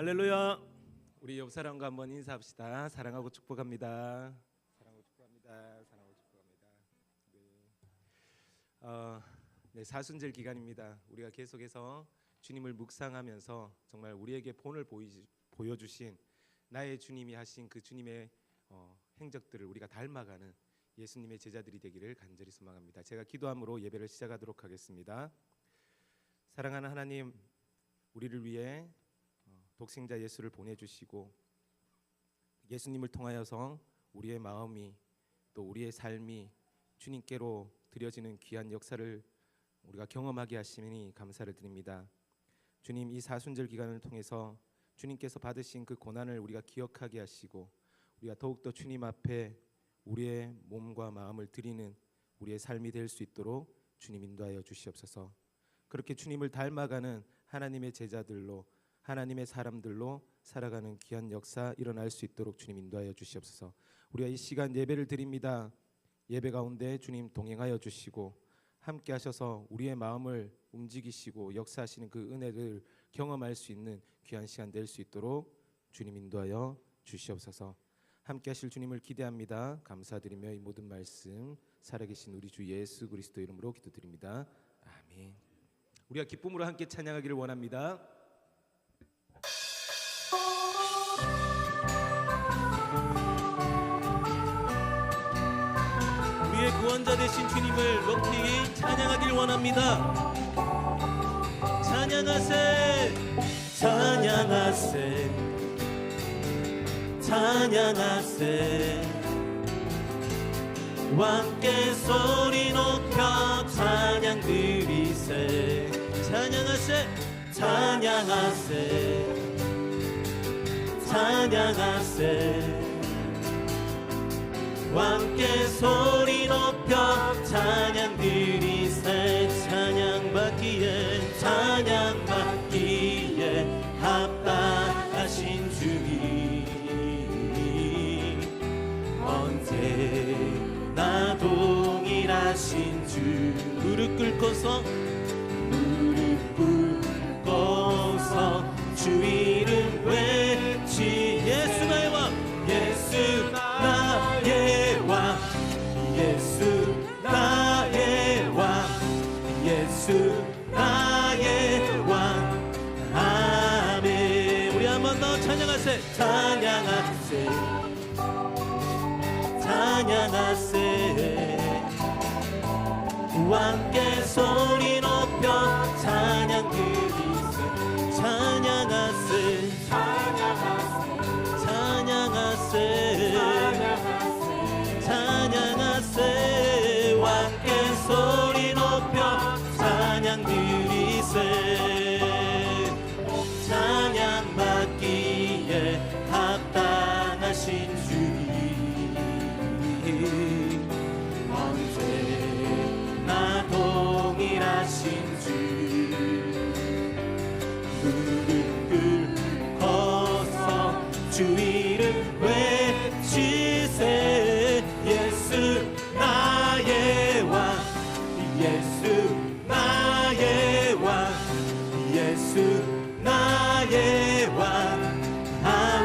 할렐루야. 우리 옆 사람과 한번 인사합시다. 사랑하고 축복합니다. 사랑하고 축복합니다. 사랑하고 축복합니다. 네, 사순절 기간입니다. 우리가 계속해서 주님을 묵상하면서 정말 우리에게 본을 보여주신 나의 주님이 하신 그 주님의 행적들을 우리가 닮아가는 예수님의 제자들이 되기를 간절히 소망합니다. 제가 기도함으로 예배를 시작하도록 하겠습니다. 사랑하는 하나님, 우리를 위해 독생자 예수를 보내주시고 예수님을 통하여서 우리의 마음이 또 우리의 삶이 주님께로 드려지는 귀한 역사를 우리가 경험하게 하시니 감사를 드립니다. 주님, 이 사순절 기간을 통해서 주님께서 받으신 그 고난을 우리가 기억하게 하시고 우리가 더욱더 주님 앞에 우리의 몸과 마음을 드리는 우리의 삶이 될 수 있도록 주님 인도하여 주시옵소서. 그렇게 주님을 닮아가는 하나님의 제자들로, 하나님의 사람들로 살아가는 귀한 역사 일어날 수 있도록 주님 인도하여 주시옵소서. 우리가 이 시간 예배를 드립니다. 예배 가운데 주님 동행하여 주시고 함께 하셔서 우리의 마음을 움직이시고 역사하시는 그 은혜를 경험할 수 있는 귀한 시간 될 수 있도록 주님 인도하여 주시옵소서. 함께 하실 주님을 기대합니다. 감사드리며 이 모든 말씀 살아계신 우리 주 예수 그리스도 이름으로 기도드립니다. 아멘. 우리가 기쁨으로 함께 찬양하기를 원합니다. 우리의 구원자 되신 주님을 높이 찬양하길 원합니다. 찬양하세, 찬양하세, 찬양하세. 왕께 소리 높여 찬양 드리세. 찬양하세, 찬양하세, 찬양하세. 왕께 소리 높여 찬양 드리세. 찬양받기에, 찬양받기에 합당하신 주님, 언제나 동일하신 주. 무릎 꿇고서, 무릎 꿇고서 주 이름 외치. 예수 나의 왕, 예수 나의 왕, 예수 나의 왕, 예수 나의 왕. 아멘. 우리 한 번 더 찬양하세, 찬양하세, 찬양하세. 왕께 소리 높여 찬양 드리세. 찬양하세, 찬양하세, 찬양하세. 왕께 소리 높여 찬양 드리세. 찬양받기에 합당하신 주님, 언제나 동일하신 주. 무릎 꿇고서 주 이름 외치세. 예수 나의 왕, 예수 나의 왕, 예수 나의 왕.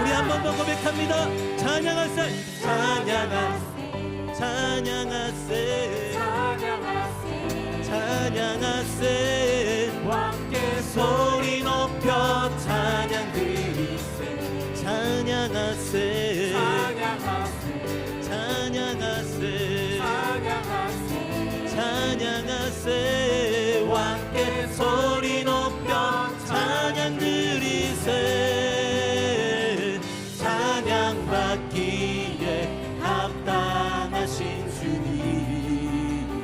우리 한 번 더 고백합니다. 찬양하세, 찬양하세, 찬양하세, 찬양하세. 왕께 소리 높여 찬양 드리세. 찬양하세, 찬양하세, 찬양하세. 왕께 소리 높여 찬양 드리세. 찬양받기에 합당하신 주님,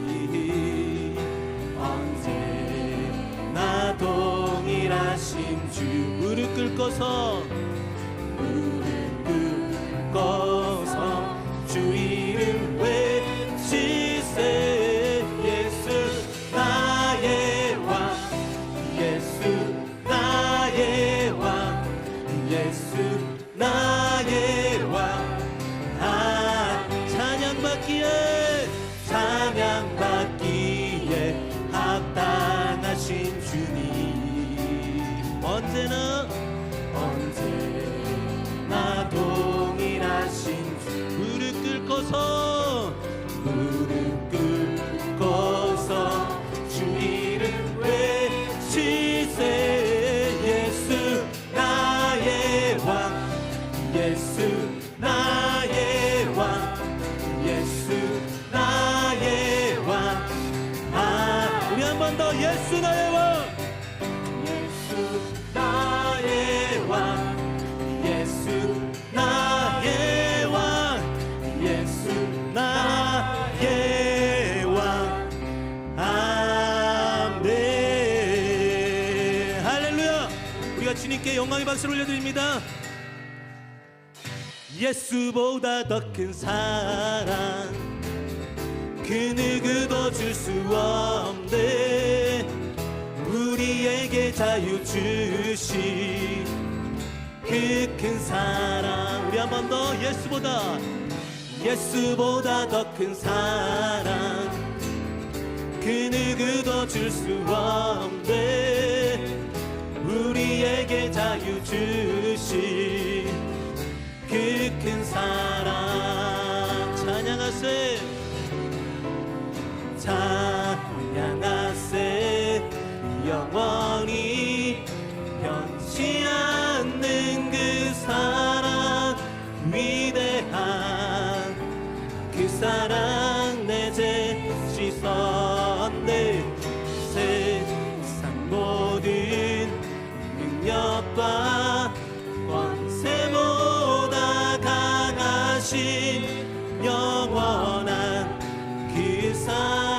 언제나 동일하신 주. 무릎 꿇고서, 무릎 꿇고서 주 이름 외치세. 예수 나의 왕, 예수 나의 왕, 예수 나의 왕. 찬양받기에, 찬양받기에 합당하신 주님, 언제나, 언제나 꿇고서 주 이름 외치세. 예수 나의 왕, 예수 나의 왕, 예수 나의 왕. 우리 한 번 더. 예수 나의 왕, 예수 나의 왕, 예수 나의 왕, 예수 나의 왕. 아멘. 할렐루야. 우리가 주님께 영광의 박수를 올려드립니다. 예수보다 더 큰 사랑 그 누구도 줄 수 없네. 우리에게 자유 주신 그 큰 사랑. 우리 한 번 더. 예수보다 더 큰 사랑 그 누구도 줄 수 없네. 우리에게 자유 주신 그 큰 사랑. 찬양하세, 찬양하세. 영원히 변치 않는 그 사랑, 위대한 그 사랑. 내 죄 씻었네. 세상 모든 능력과 권세보다 강하신 영원한 그 사랑.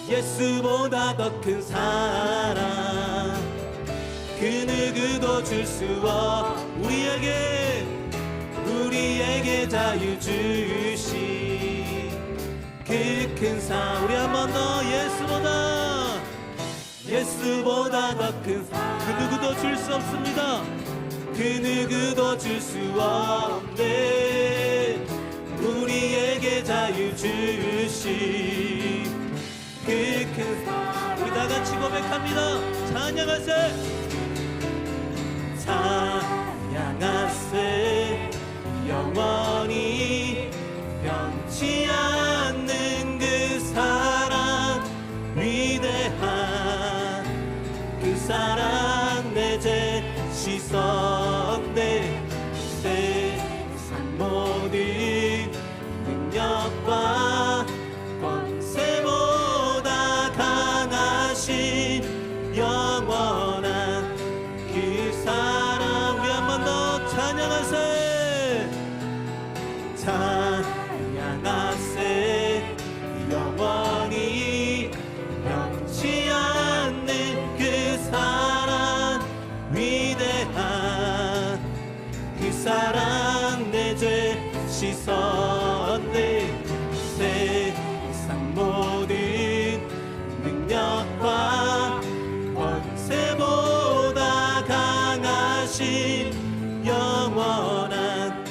예수보다 더 큰 사랑 그 누구도 줄 수 없. 우리에게 자유 주신 그 큰 사랑. 우리 한 번 더. 예수보다 더 큰 사랑 그 누구도 줄 수 없습니다. 그 누구도 줄 수 없네. 우리에게 자유 주신 그 큰 사랑. 우리 다 같이 고백합니다. 찬양하세, 찬양하세. 영원히 변치 않는 그 사랑, 위대한 그 사랑. 내 죄 씻었네. 세상 모든 능력과 권세보다 강하신 영원한 그 사랑. 우리 한 번 더. 찬양하세, 찬양하세. 영원히 변치 않는 그 사랑, 위대한 그 사랑. 내 죄 씻었네. 세상 모든 능력과 권세보다 강하신 영원한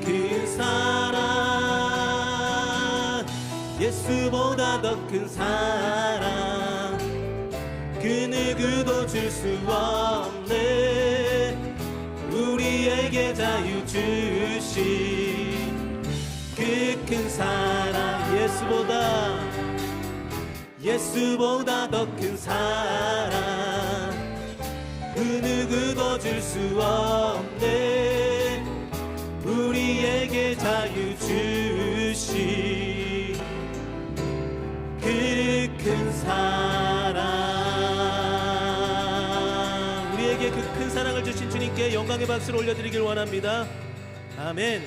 그 사랑. 예수보다 더 큰 사랑 그 누구도 줄 수 없네. 우리에게 자유 주신 그 큰 사랑. 예수보다 더 큰 사랑 그 누구도 줄 수 없네. 우리에게 자유 주신 그 큰 사랑. 우리에게 그 큰 사랑을 주신 주님께 영광의 박수를 올려드리길 원합니다. 아멘.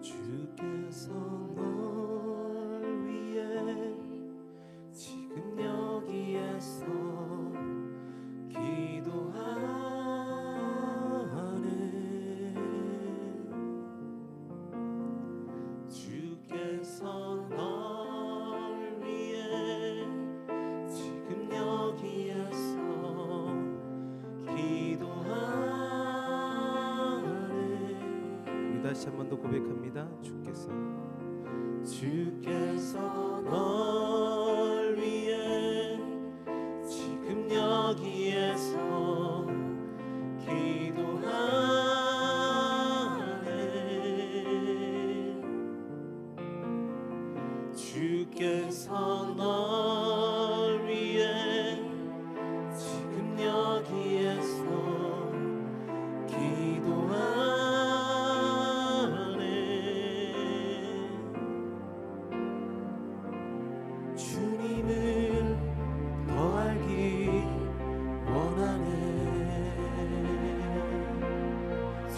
주께서 널 위해 지금 여기에서 기도하오. 다시 한 번 더 고백합니다. 주께서 널 위해 지금 여기에서 기도하네. 주께서 널 위해 지금 여기에서 기도하네. 주님을 더 알기 원하네.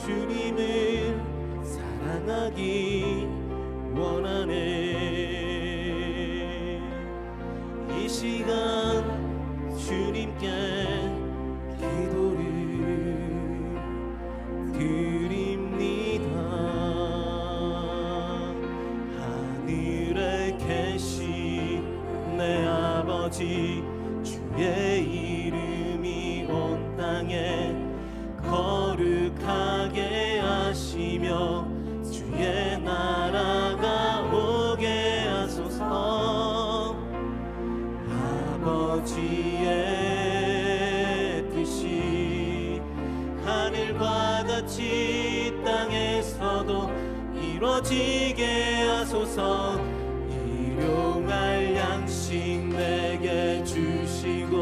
주님을 사랑하기 원하네. 이 시간 주님께 기도를 드립니다. 하늘에 계신 내 아버지, 주의 이름이 온 땅에 거룩하게 하시며 주의 나라가 오게 하소서. 아버지의 뜻이 하늘과 같이 땅에서도 이루어지게 하소서. 일용할 양식 내게 주시고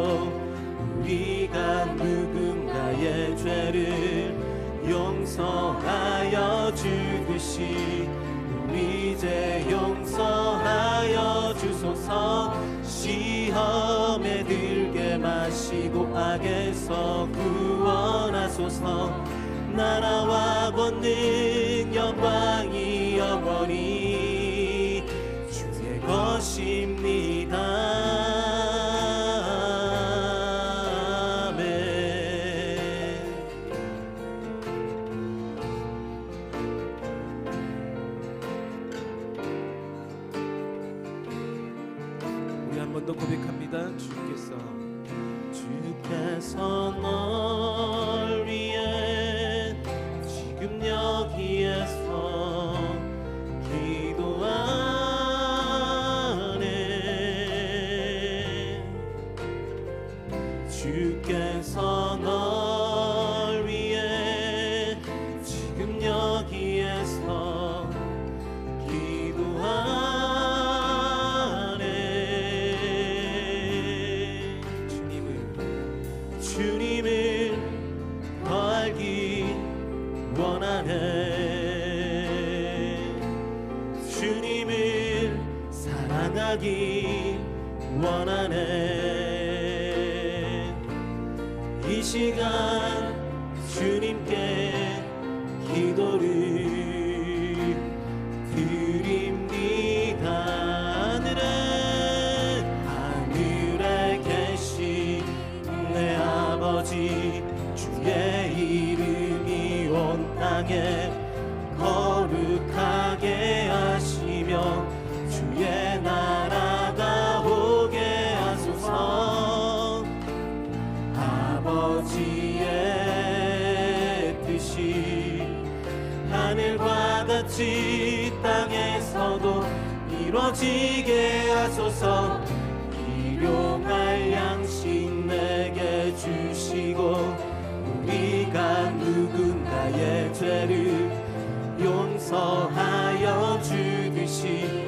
우리가 누군가의 죄를 용서하여 주듯이 우리 죄 용서하여 주소서. 시험에 들게 마시고 악에서 구원하소서. 나라와 권능 영광이 영원히 주의 것입니다. 아멘. 우리 한 번 더 고백합니다. 주께서 널 위해 지금 여기에서 기도하네. 주께서 널 위해 지금 여기에서 기도하네. 주님을 더 알기 원하네. 주님을 사랑하기 원하네. 이 시간 주님께 기도를 드립니다. 하늘에 계신 내 아버지, 주의 이름이 온 땅에 거룩하게 하시며 주의 나라가 오게 하소서. 아버지의 뜻이 하늘과 같이 땅에서도 이루어지게 하소서. 일용할 양식 내게 주시고 우리가 누군가의 죄를 용서하여 주듯이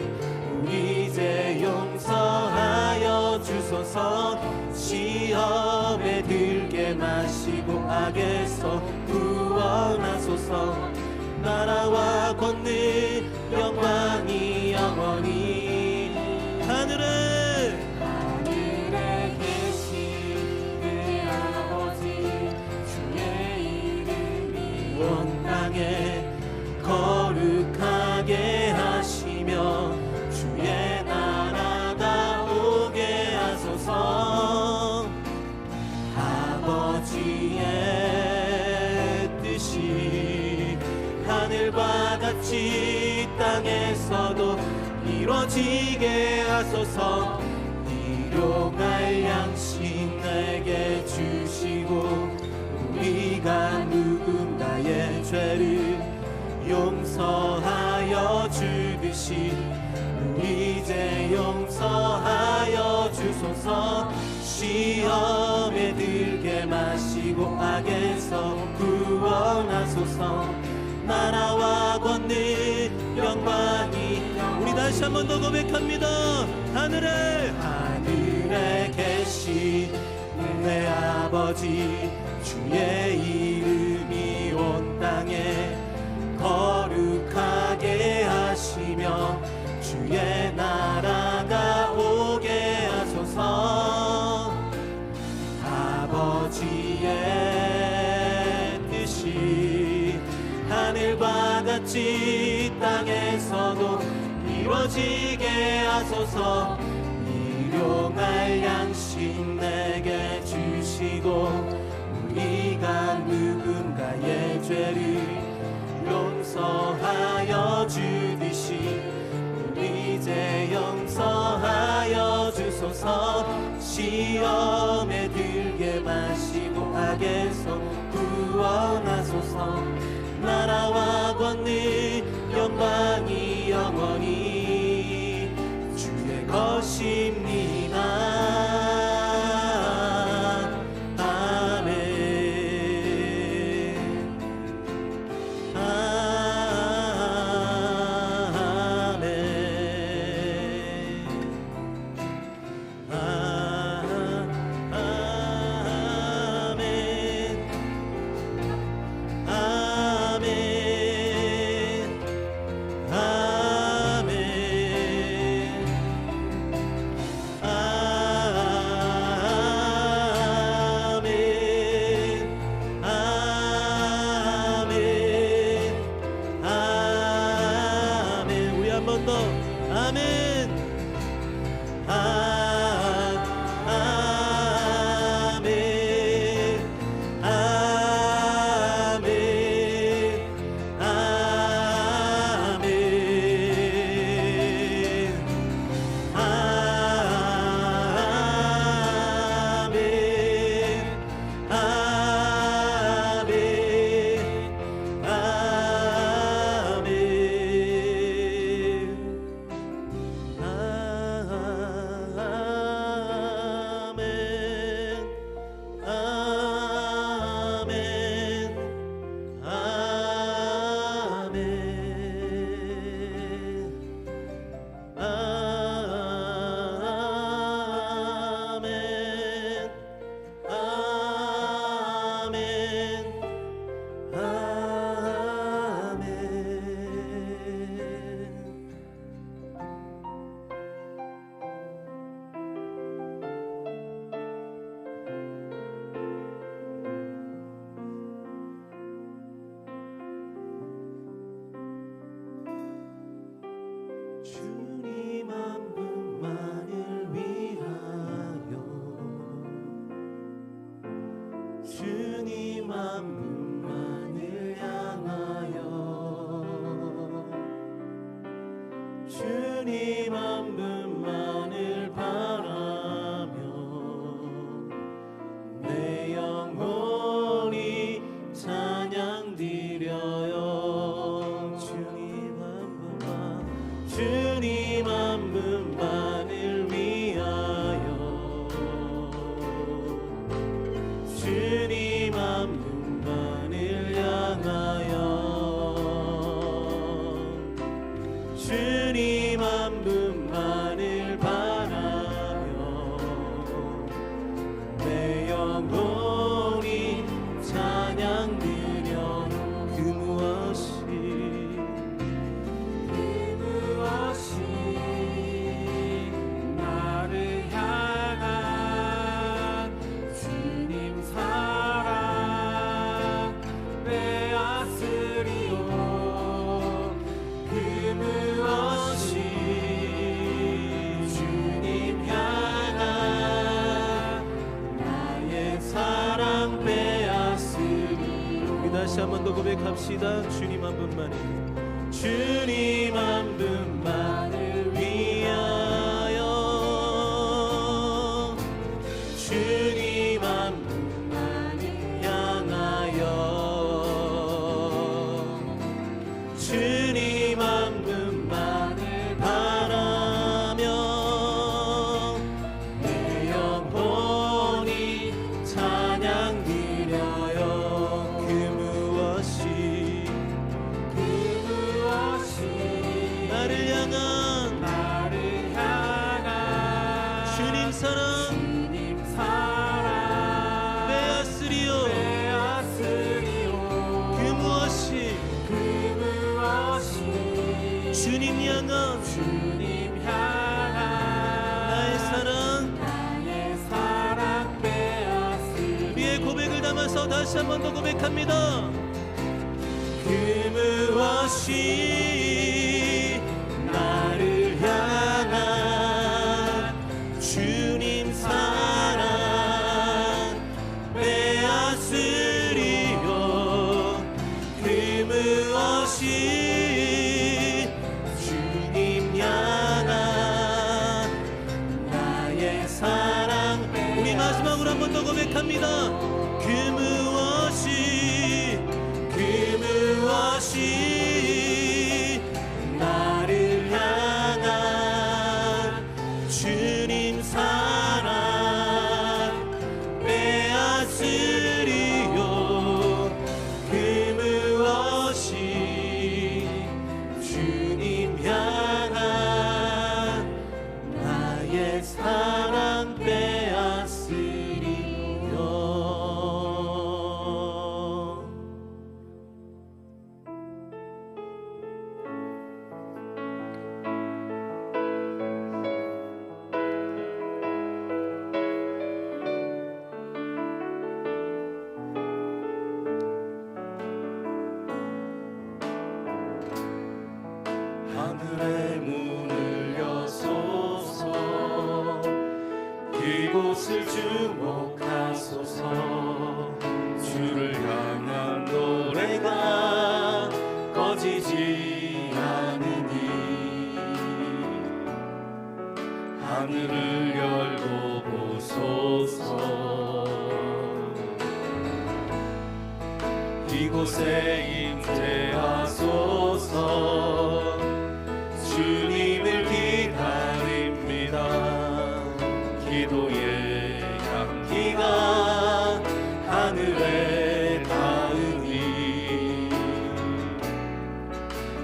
우리 죄 용서하여 주소서. 시험에 들게 마시고 악에서 구원하소서. 나라와 권능 영광이 영원히 하늘에 계신 내 아버지, 주의 이름이 온 땅에 거룩하게 하시며 주의 나라가 오게 하소서. 아버지의 뜻이 하늘과 같이 땅에서도 이루어지게 하소서. 일용할 양식 내게 주시고 우리가 누군가의 죄를 용서하여 주듯이 우리 이제 용서하여 주소서. 시험에 들게 마시고 악에서 구원하소서. 나라와 권능 영광이 우리 다시 한 번 더 고백합니다. 하늘에 계신 내 아버지, 주의 이름이 온 땅에 거룩하게 하시며 주의 나라가 오게 하소서. 아버지의 뜻이 하늘과 같이 땅에서도 이루어지게 하소서. 일용할 양식 내게 주시고 우리가 누군가의 죄를 용서하여 주듯이 우리 이제 용서하여 주소서. 시험에 들게 마시고 악에서 구원하소서. 나라와 권능 영광이 영원히 주의 것입니다. 아멘. 아멘. 주님 한 분만을 위하여 주님 한 분만을 향하여 주님 한 분만을 바라며 내 영혼이 찬양 드려요. 주님 한 분만 주님 한 분만을 위하여 주님 한 분만을 향하여 주님 한 분만을 바라며 내 영혼이 찬양 드려. 그 무엇이 나를 향한 주님 사랑 빼앗으리요. 그 무엇이 주님 향한 나의 사랑 빼앗으리요. 우리 다시 한 번 더 고백합시다. 주님 한 분만이 주님 한 분만을 위하여 주님 한 분만을 향하여 다시 한 번 더 고백합니다. 그 무엇이 나를 향한 주님 사랑 빼앗으리요. 그 무엇이 주님 향한 나의 사랑. 우리 마지막으로 한 번 더 고백합니다. 그 무엇이 나를 향한 주님 사랑 빼앗으리요. 그 무엇이 주님 향한 나의 사랑 빼앗으리요. 하늘의 문을 여소서. 그곳을 주목하소서. 주를 향한 노래가 꺼지지 않으니 하늘을 열고 보소서. 이곳에 임재하소서. 주님을 기다립니다. 기도의 향기가 하늘에 닿으니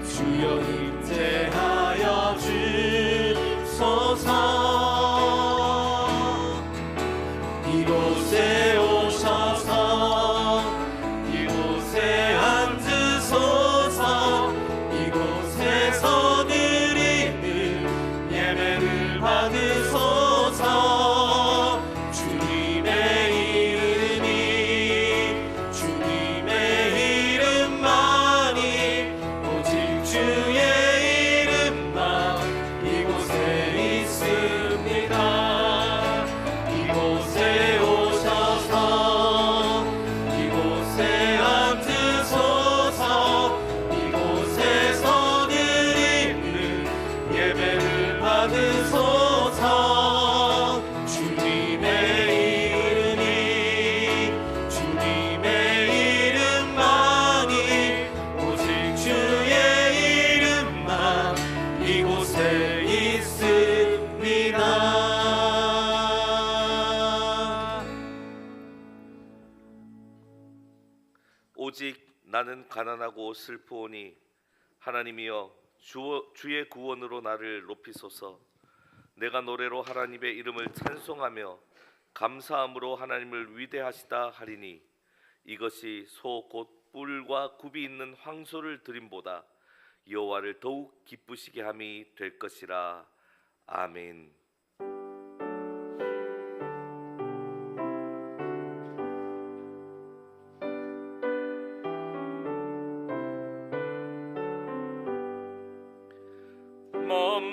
주여 임재하여 주소서. 이곳에 오셔서 이곳에 앉으소서. 이곳에서 드리는 예배를 받으소서. 주님의 이름이 주님의 이름만이 오직 주의 이름만 이곳에 있습니다. 이곳에 오셔서 이곳에 앉으소서. 이곳에서 드리는 예배를 받으소서. 주님의 이름이 주님의 이름만이 오직 주의 이름만 이곳에 있습니다. 오직 나는 가난하고 슬프오니 하나님이여 주의 구원으로 나를 높이소서. 내가 노래로 하나님의 이름을 찬송하며 감사함으로 하나님을 위대하시다 하리니 이것이 소 곧 뿔과 굽이 있는 황소를 드림보다 여호와를 더욱 기쁘시게 함이 될 것이라. 아멘.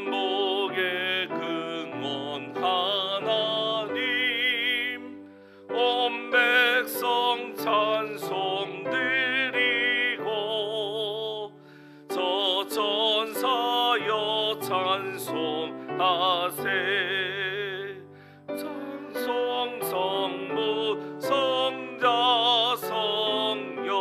만복의 근원 하나님 온 백성 찬송 드리고 저 전사여 찬송하세. 찬송 성부 성자 성령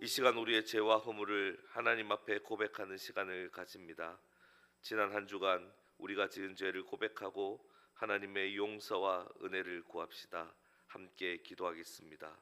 이 시간 우리의 죄와 허물을 하나님 앞에 고백하는 시간을 가집니다. 지난 한 주간 우리가 지은 죄를 고백하고 하나님의 용서와 은혜를 구합시다. 함께 기도하겠습니다.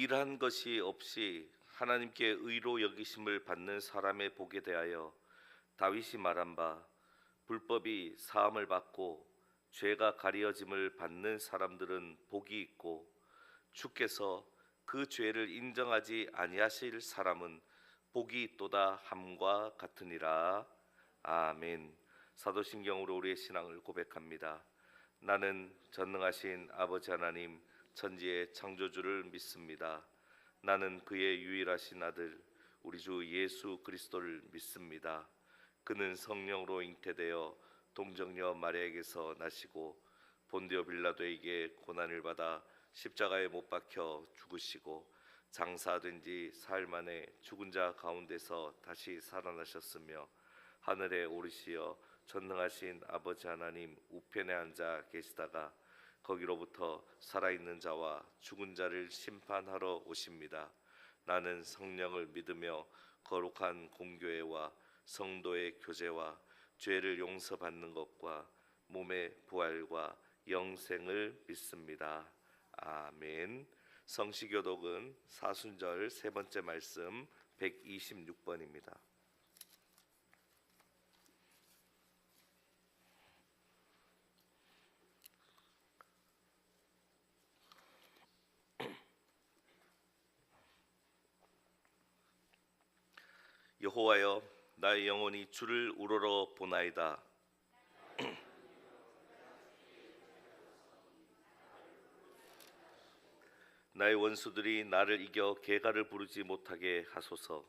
일한 것이 없이 하나님께 의로 여기심을 받는 사람의 복에 대하여 다윗이 말한 바 불법이 사함을 받고 죄가 가려짐을 받는 사람들은 복이 있고 주께서 그 죄를 인정하지 아니하실 사람은 복이 있도다 함과 같으니라. 아멘. 사도신경으로 우리의 신앙을 고백합니다. 나는 전능하신 아버지 하나님 천지의 창조주를 믿습니다. 나는 그의 유일하신 아들 우리 주 예수 그리스도를 믿습니다. 그는 성령으로 잉태되어 동정녀 마리아에게서 나시고 본디오 빌라도에게 고난을 받아 십자가에 못 박혀 죽으시고 장사된 지 사흘 만에 죽은 자 가운데서 다시 살아나셨으며 하늘에 오르시어 전능하신 아버지 하나님 우편에 앉아 계시다가 거기로부터 살아있는 자와 죽은 자를 심판하러 오십니다. 나는 성령을 믿으며 거룩한 공교회와 성도의 교제와 죄를 용서받는 것과 몸의 부활과 영생을 믿습니다. 아멘. 성시교독은 사순절 세 번째 말씀 126번입니다. 여호와여, 나의 영혼이 주를 우러러 보나이다. 나의 원수들이 나를 이겨 개가를 부르지 못하게 하소서.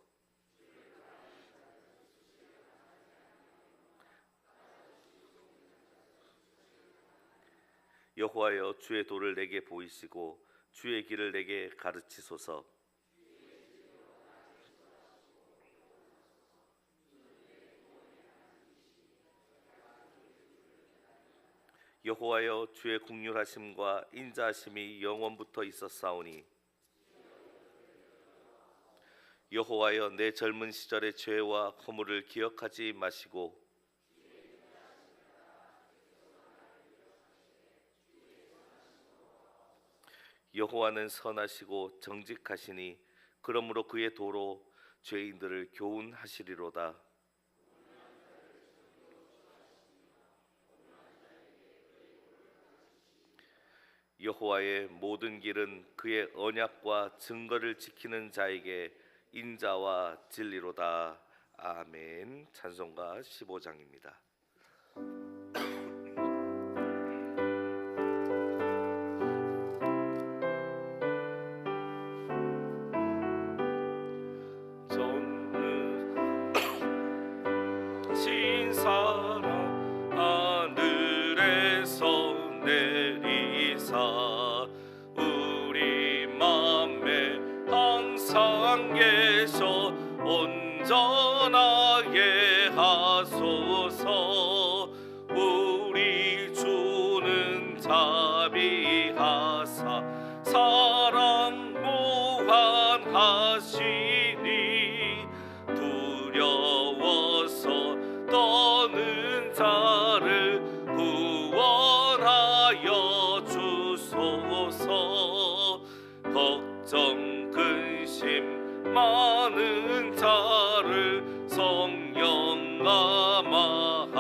여호와여, 주의 도를 내게 보이시고 주의 길을 내게 가르치소서. 여호와여, 주의 긍휼하심과 인자하심이 영원부터 있었사오니 여호와여, 내 젊은 시절의 죄와 허물을 기억하지 마시고 여호와는 선하시고 정직하시니 그러므로 그의 도로 죄인들을 교훈하시리로다. 여호와의 모든 길은 그의 언약과 증거를 지키는 자에게 인자와 진리로다. 아멘. 찬송가 15장입니다. 전능하신 사랑 하늘에서 내리사 우리 맘에 항상 계셔 온전하게 하소서. 우리 주는 자비하사 사랑 무한하시니 두려워서 떠는 자를 구원하여 주소서. 걱정 근심 많은 자를 성령 감화하시며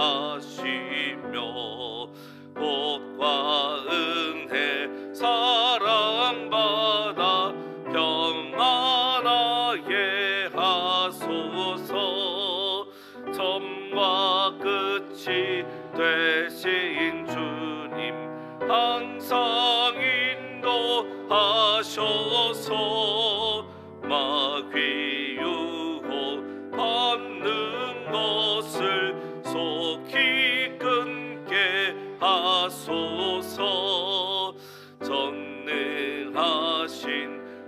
복과 은혜 사랑받아 평안하게 하소서. 점과 끝이 되신 주님 항상 인도하셔서 마귀 유혹 받는 것을 속히 끊게 하소서. 전능하신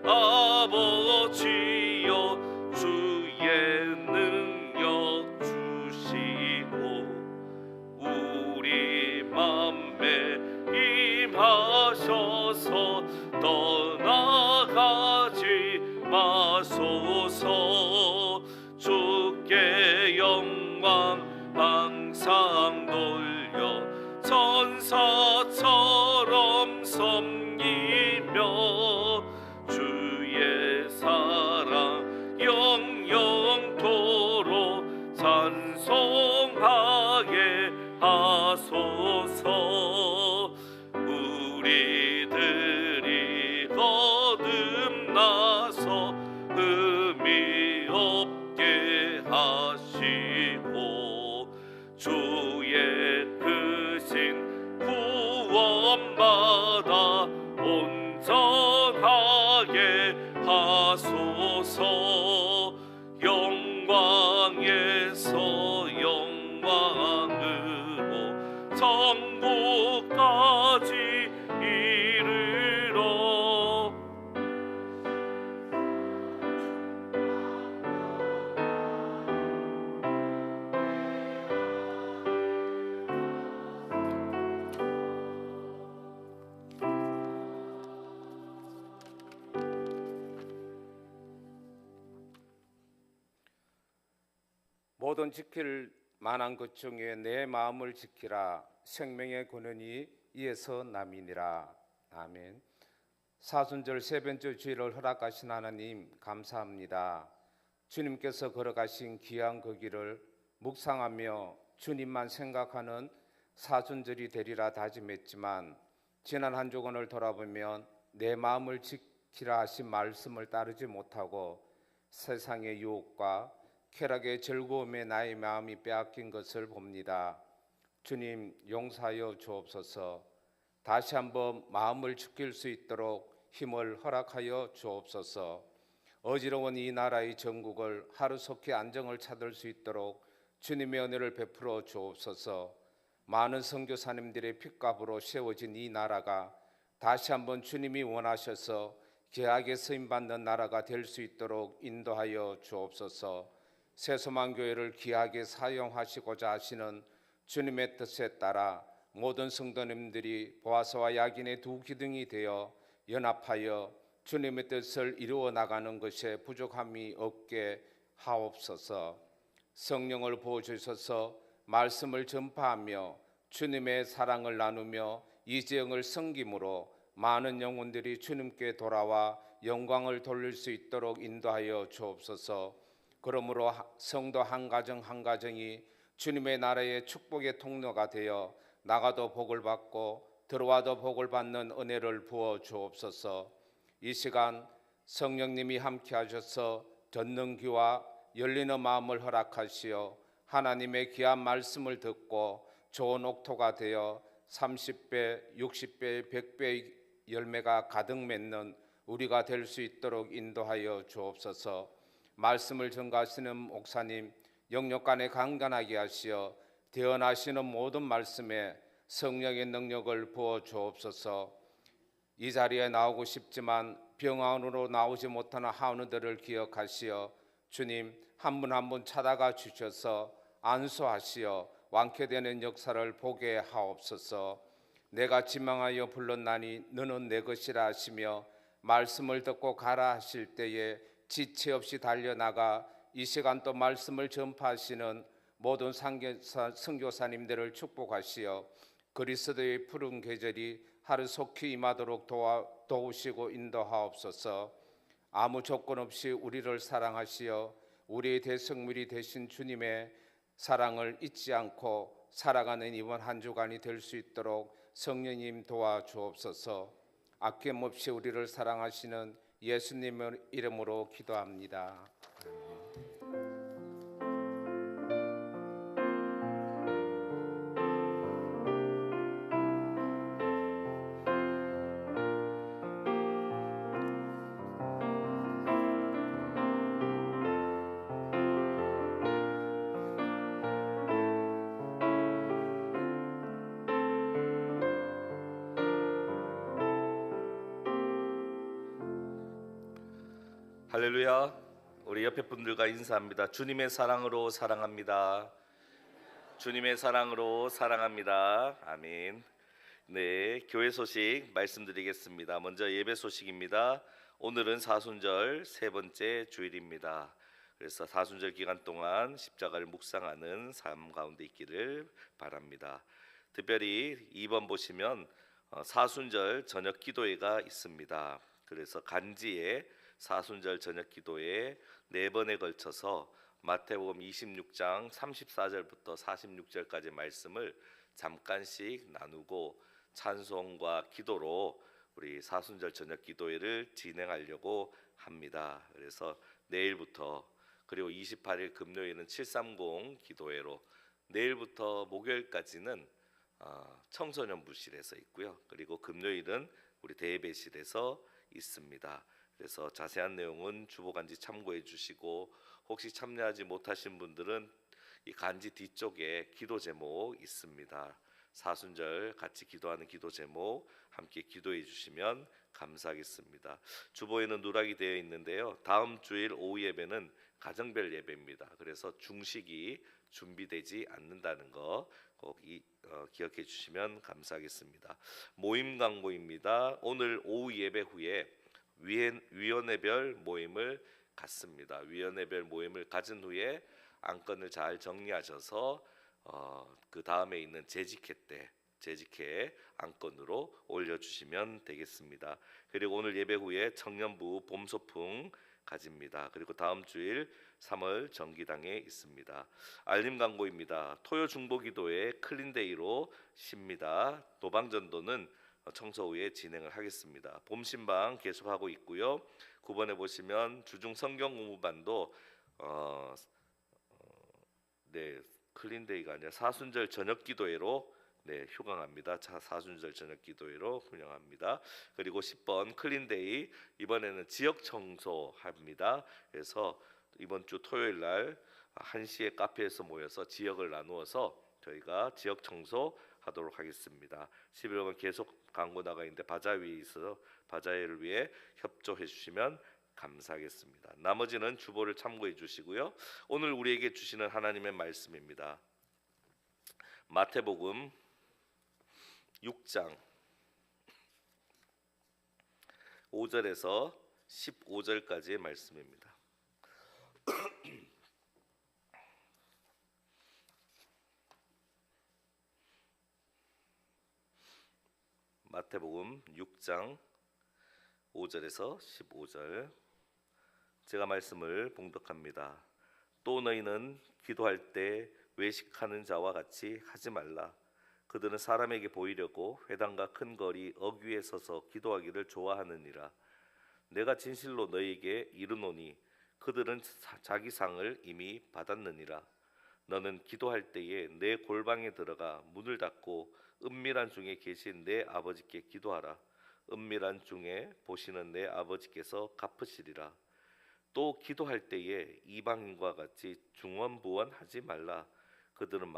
아버지여, 주의 능력 주시고 우리 맘에 임하셔서 떠나가지 마소서. 주께 영광 항상 돌려 천사처럼 섬기며 주의 찬송하게 하소서. 우리들이 거듭나서 의미 없게 하시고 주의 크신 구원받아 온전하게 하소서. 영광에서 영광으로 천국까지 이르러. 모든 지킬 만한 것 중에 내 마음을 지키라. 생명의 근원이 이에서 남이니라. 아멘. 사순절 세 번째 주일을 허락하신 하나님 감사합니다. 주님께서 걸어가신 귀한 그 길을 묵상하며 주님만 생각하는 사순절이 되리라 다짐했지만 지난 한 주간을 돌아보면 내 마음을 지키라 하신 말씀을 따르지 못하고 세상의 유혹과 쾌락의 즐거움에 나의 마음이 빼앗긴 것을 봅니다. 주님 용서하여 주옵소서. 다시 한번 마음을 지킬 수 있도록 힘을 허락하여 주옵소서. 어지러운 이 나라의 전국을 하루속히 안정을 찾을 수 있도록 주님의 은혜를 베풀어 주옵소서. 많은 선교사님들의 핏값으로 세워진 이 나라가 다시 한번 주님이 원하셔서 귀하게 쓰임받는 나라가 될 수 있도록 인도하여 주옵소서. 새소망교회를 귀하게 사용하시고자 하시는 주님의 뜻에 따라 모든 성도님들이 보아서와 야긴의 두 기둥이 되어 연합하여 주님의 뜻을 이루어 나가는 것에 부족함이 없게 하옵소서. 성령을 부어주셔서 말씀을 전파하며 주님의 사랑을 나누며 이재영을 섬김으로 많은 영혼들이 주님께 돌아와 영광을 돌릴 수 있도록 인도하여 주옵소서. 그러므로 성도 한 가정 한 가정이 주님의 나라의 축복의 통로가 되어 나가도 복을 받고 들어와도 복을 받는 은혜를 부어 주옵소서. 이 시간 성령님이 함께 하셔서 듣는 귀와 열리는 마음을 허락하시어 하나님의 귀한 말씀을 듣고 좋은 옥토가 되어 30배, 60배, 100배의 열매가 가득 맺는 우리가 될 수 있도록 인도하여 주옵소서. 말씀을 전가하시는 목사님 영역간에 강건하게 하시어 대언하시는 모든 말씀에 성령의 능력을 부어 주옵소서. 이 자리에 나오고 싶지만 병원으로 나오지 못하는 하원들을 기억하시어 주님 한 분 한 분 찾아가 주셔서 안수하시어 완쾌되는 역사를 보게 하옵소서. 내가 지망하여 불렀나니 너는 내 것이라 하시며 말씀을 듣고 가라 하실 때에 지체 없이 달려나가 이 시간 또 말씀을 전파하시는 모든 선교사님들을 축복하시어 그리스도의 푸른 계절이 하루속히 임하도록 도우시고 인도하옵소서. 아무 조건 없이 우리를 사랑하시어 우리의 대성물이 되신 주님의 사랑을 잊지 않고 살아가는 이번 한 주간이 될 수 있도록 성령님 도와주옵소서. 아낌없이 우리를 사랑하시는 예수님의 이름으로 기도합니다. 할렐루야. 우리 옆에 분들과 인사합니다. 주님의 사랑으로 사랑합니다. 주님의 사랑으로 사랑합니다. 아멘. 네, 교회 소식 말씀드리겠습니다. 먼저 예배 소식입니다. 오늘은 사순절 세 번째 주일입니다. 그래서 사순절 기간 동안 십자가를 묵상하는 삶 가운데 있기를 바랍니다. 특별히 2번 보시면 사순절 저녁 기도회가 있습니다. 그래서 간지에 사순절 저녁 기도회 4번에 걸쳐서 마태복음 26장 34절부터 46절까지 말씀을 잠깐씩 나누고 찬송과 기도로 우리 사순절 저녁 기도회를 진행하려고 합니다. 그래서 내일부터 그리고 28일 금요일은 730 기도회로, 내일부터 목요일까지는 청소년부실에서 있고요. 그리고 금요일은 우리 대예배실에서 있습니다. 그래서 자세한 내용은 주보간지 참고해 주시고, 혹시 참여하지 못하신 분들은 이 간지 뒤쪽에 기도 제목 있습니다. 사순절 같이 기도하는 기도 제목 함께 기도해 주시면 감사하겠습니다. 주보에는 누락이 되어 있는데요. 다음 주일 오후 예배는 가정별 예배입니다. 그래서 중식이 준비되지 않는다는 거 꼭 기억해 주시면 감사하겠습니다. 모임 광고입니다. 오늘 오후 예배 후에 위원회별 모임을 갖습니다. 위원회별 모임을 가진 후에 안건을 잘 정리하셔서 그 다음에 있는 재직회 안건으로 올려주시면 되겠습니다. 그리고 오늘 예배 후에 청년부 봄소풍 가집니다. 그리고 다음 주일 3월 정기당에 있습니다. 알림 광고입니다. 토요 중보기도회 클린데이로 쉽니다. 도방전도는 청소 후에 진행을 하겠습니다. 봄신방 계속하고 있고요. 9번에 보시면 주중 성경 공부반도 클린데이가 아니라 사순절 저녁 기도회로 휴강합니다. 사순절 저녁 기도회로 훈련합니다. 그리고 10번 클린데이, 이번에는 지역 청소합니다. 그래서 이번 주 토요일 날 1시에 카페에서 모여서 지역을 나누어서 저희가 지역 청소하도록 하겠습니다. 11번 계속 광고 나가 있는데 바자회에 있어서 바자회를 위해 협조해 주시면 감사하겠습니다. 나머지는 주보를 참고해 주시고요. 오늘 우리에게 주시는 하나님의 말씀입니다. 마태복음 6장 5절에서 15절까지의 말씀입니다. 마태복음 6장 5절에서 15절, 제가 말씀을 봉독합니다. 또 너희는 기도할 때 외식하는 자와 같이 하지 말라. 그들은 사람에게 보이려고 회당과 큰 거리 어귀에 서서 기도하기를 좋아하느니라. 내가 진실로 너희에게 이르노니 그들은 자기 상을 이미 받았느니라. 너는 기도할 때에 내 골방에 들어가 문을 닫고 은밀한 중에 계신 내 아버지께 기도하라. 은밀한 중에 보시는 내 아버지께서 갚으시리라. 또 기도할 때에 이방인과 같이 중언부언하지 말라. 그들은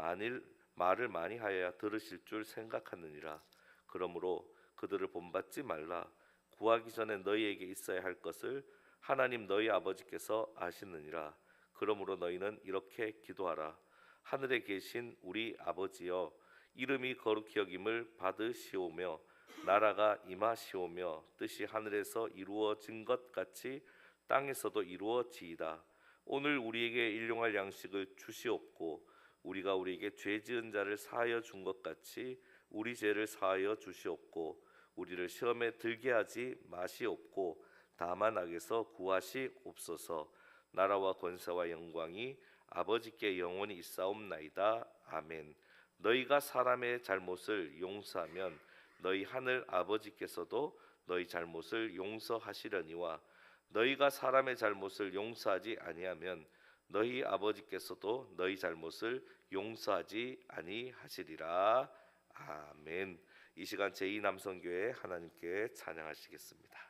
말을 많이 하여야 들으실 줄 생각하느니라. 그러므로 그들을 본받지 말라. 구하기 전에 너희에게 있어야 할 것을 하나님 너희 아버지께서 아시느니라. 그러므로 너희는 이렇게 기도하라. 하늘에 계신 우리 아버지여, 이름이 거룩히 여김을 받으시오며 나라가 임하시오며 뜻이 하늘에서 이루어진 것 같이 땅에서도 이루어지이다. 오늘 우리에게 일용할 양식을 주시옵고 우리가 우리에게 죄 지은 자를 사하여 준 것 같이 우리 죄를 사하여 주시옵고 우리를 시험에 들게 하지 마시옵고 다만 악에서 구하시옵소서. 나라와 권세와 영광이 아버지께 영원히 있사옵나이다. 아멘. 너희가 사람의 잘못을 용서하면 너희 하늘 아버지께서도 너희 잘못을 용서하시려니와 너희가 사람의 잘못을 용서하지 아니하면 너희 아버지께서도 너희 잘못을 용서하지 아니하시리라. 아멘. 이 시간 제2남성교회 하나님께 찬양하시겠습니다.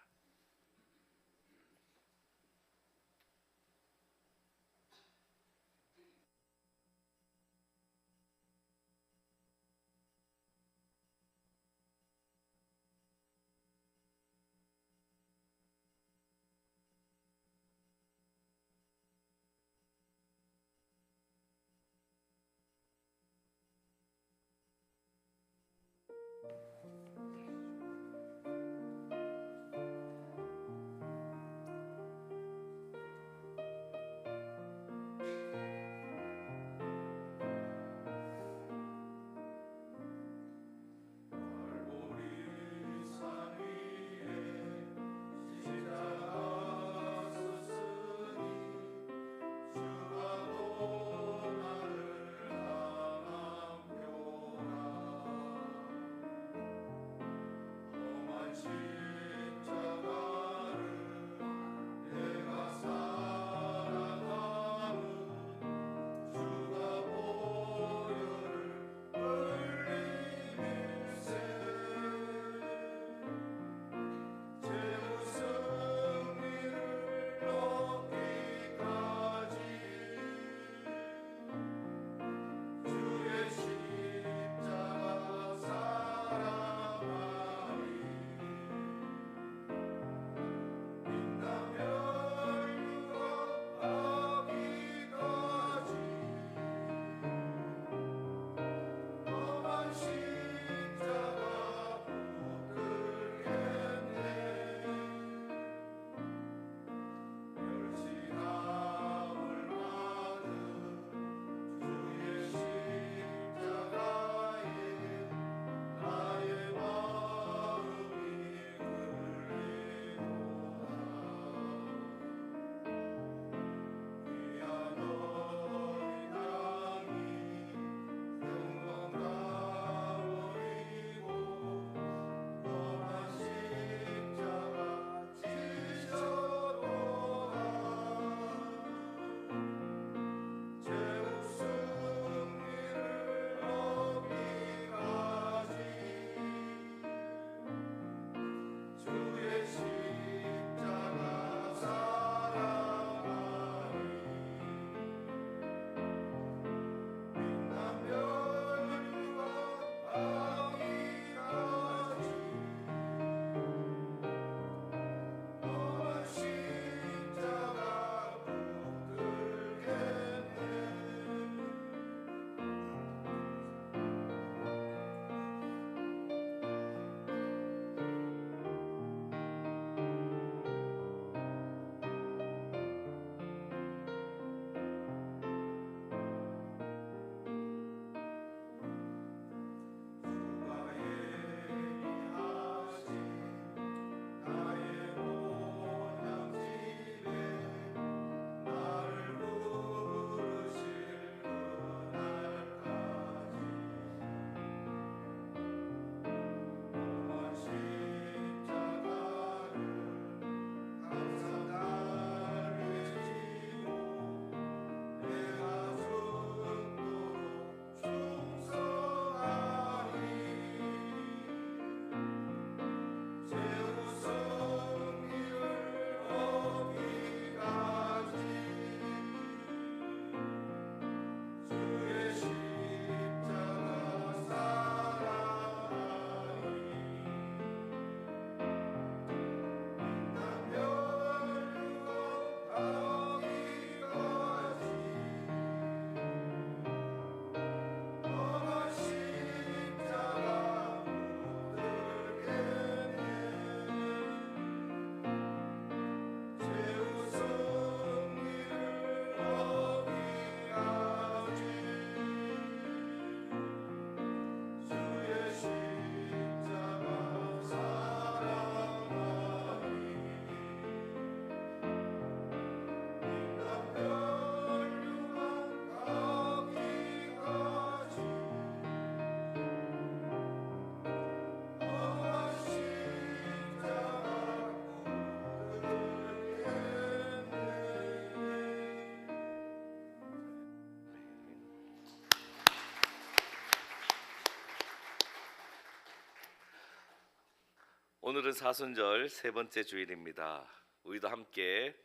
오늘은 사순절 세 번째 주일입니다. 우리도 함께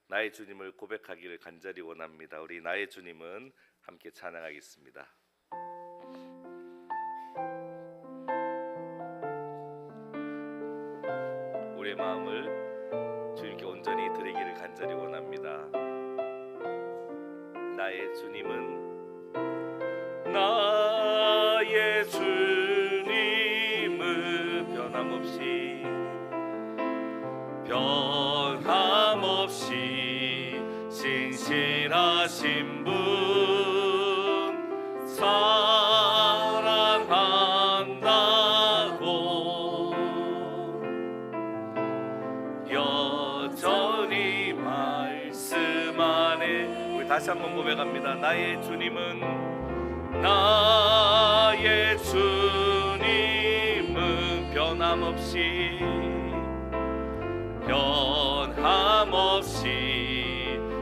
나의 주님을 고백하기를 간절히 원합니다. 우리 나의 주님은 함께 찬양하겠습니다. 우리의 마음을 주님께 온전히 드리기를 간절히 원합니다. 나의 주님은 나의 주님은 변함없이 신실하신 분 사랑한다고 여전히 말씀하네. 우리 다시 한번 고백합니다. 나의 주님은 변함없이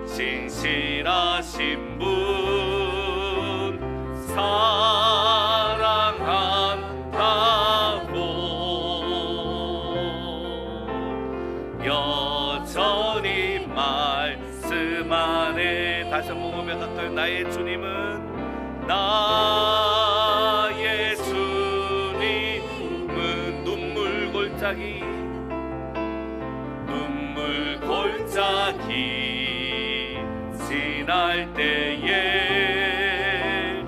신실하신 분 사랑한다고 여전히 말씀하네. 다시 한번 고백할까요? 나의 주님은 눈물 골짜기 지날 때에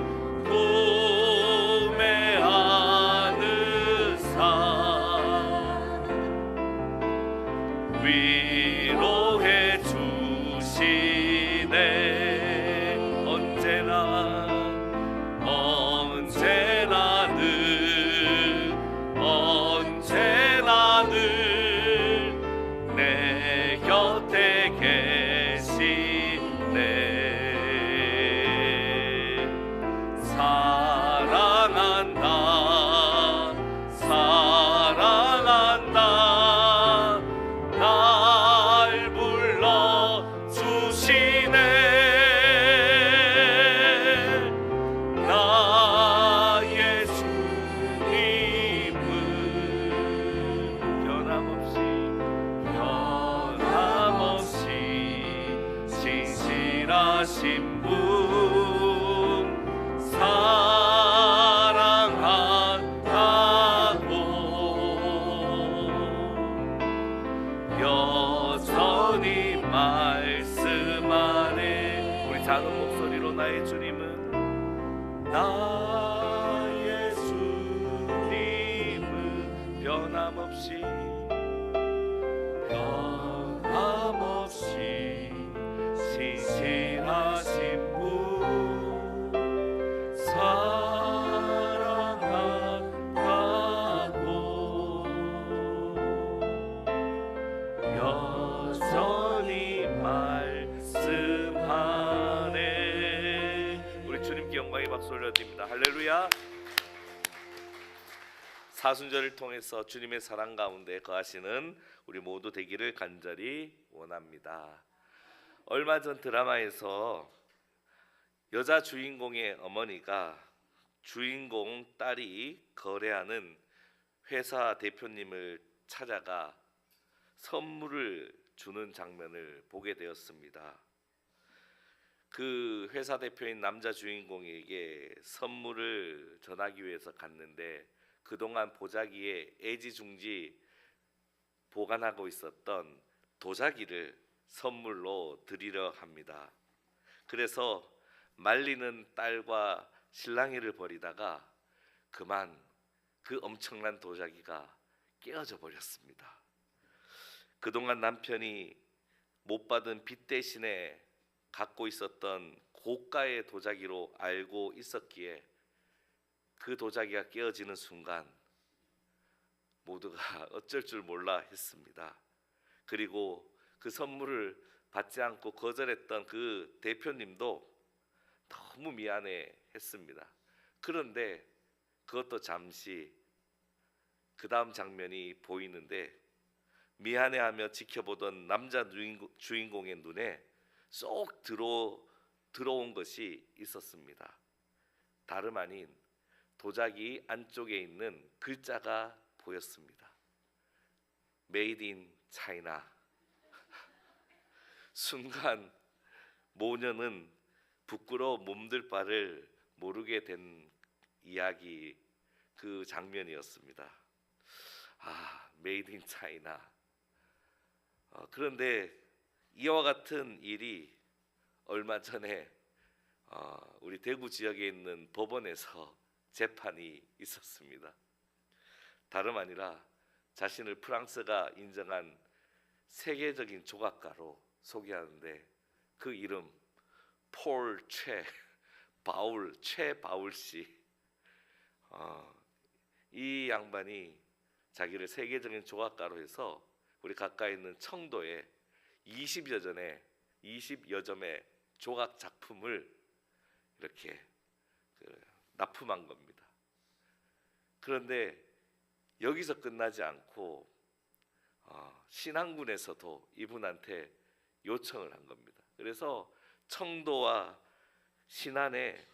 구매하는 산 위로해 주시네. 언제나 내 곁에 계시네. 사랑한다 날 불러주시네. 나의 주님은 변함없이 신실하신 분 사랑한다고 여전히 말씀하네. 우리 작은 목소리로 나의 주님은 변함없이 신실하신 분 사랑한다고 여전히 말씀하네. 우리 주님께 영광의 박수 올려드립니다. 할렐루야. 사순절을 통해서 주님의 사랑 가운데 거하시는 우리 모두 되기를 간절히 원합니다. 얼마 전 드라마에서 여자 주인공의 어머니가 주인공 딸이 거래하는 회사 대표님을 찾아가 선물을 주는 장면을 보게 되었습니다. 그 회사 대표인 남자 주인공에게 선물을 전하기 위해서 갔는데 그동안 보자기에 애지중지 보관하고 있었던 도자기를 선물로 드리려 합니다. 그래서 말리는 딸과 실랑이를 벌이다가 그만 그 엄청난 도자기가 깨어져 버렸습니다. 그동안 남편이 못 받은 빚 대신에 갖고 있었던 고가의 도자기로 알고 있었기에 그 도자기가 깨어지는 순간 모두가 어쩔 줄 몰라 했습니다. 그리고 그 선물을 받지 않고 거절했던 그 대표님도 너무 미안해 했습니다. 그런데 그것도 잠시 그 다음 장면이 보이는데 미안해하며 지켜보던 남자 주인공의 눈에 쏙 들어온 것이 있었습니다. 다름 아닌 도자기 안쪽에 있는 글자가 보였습니다. 메이드 인 차이나. 순간 모녀는 부끄러워 몸둘 바를 모르게 된 이야기, 그 장면이었습니다. 메이드 인 차이나. 그런데 이와 같은 일이 얼마 전에 우리 대구 지역에 있는 법원에서 재판이 있었습니다. 다름 아니라 자신을 프랑스가 인정한 세계적인 조각가로 소개하는데 그 이름 폴 최 바울 씨. 이 양반이 자기를 세계적인 조각가로 해서 우리 가까이 있는 청도에 20여 점의 조각 작품을 이렇게 납품한 겁니다. 그런데 여기서 끝나지 않고 신안군에서도 이분한테 요청을 한 겁니다. 그래서 청도와 신안에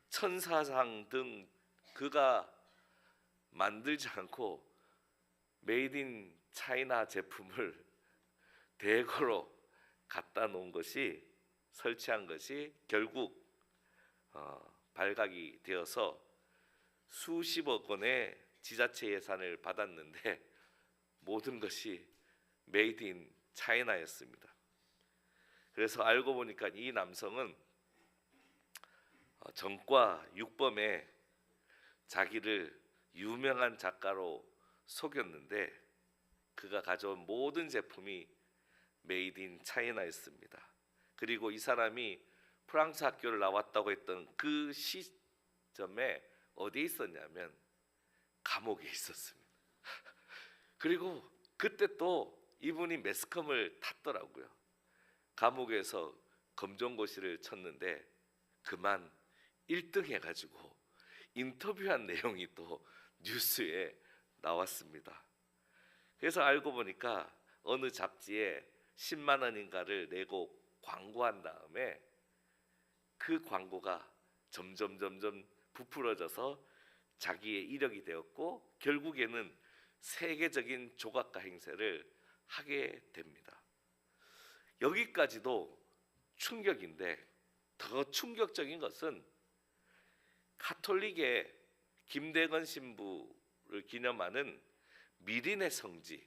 천사상 등 그가 만들지 않고 메이드 인 차이나 제품을 대거로 갖다 놓은 것이, 설치한 것이 결국 발각이 되어서 수십억 원의 지자체 예산을 받았는데 모든 것이 메이드 인 차이나였습니다. 그래서 알고 보니까 이 남성은 전과 육범에 자기를 유명한 작가로 속였는데 그가 가져온 모든 제품이 메이드 인 차이나였습니다. 그리고 이 사람이 프랑스 학교를 나왔다고 했던 그 시점에 어디에 있었냐면 감옥에 있었습니다. 그리고 그때 또 이분이 매스컴을 탔더라고요. 감옥에서 검정고시를 쳤는데 그만 1등 해가지고 인터뷰한 내용이 또 뉴스에 나왔습니다. 그래서 알고 보니까 어느 잡지에 10만 원인가를 내고 광고한 다음에 그 광고가 점점 부풀어져서 자기의 이력이 되었고 결국에는 세계적인 조각가 행세를 하게 됩니다. 여기까지도 충격인데 더 충격적인 것은 가톨릭의 김대건 신부를 기념하는 미린의 성지,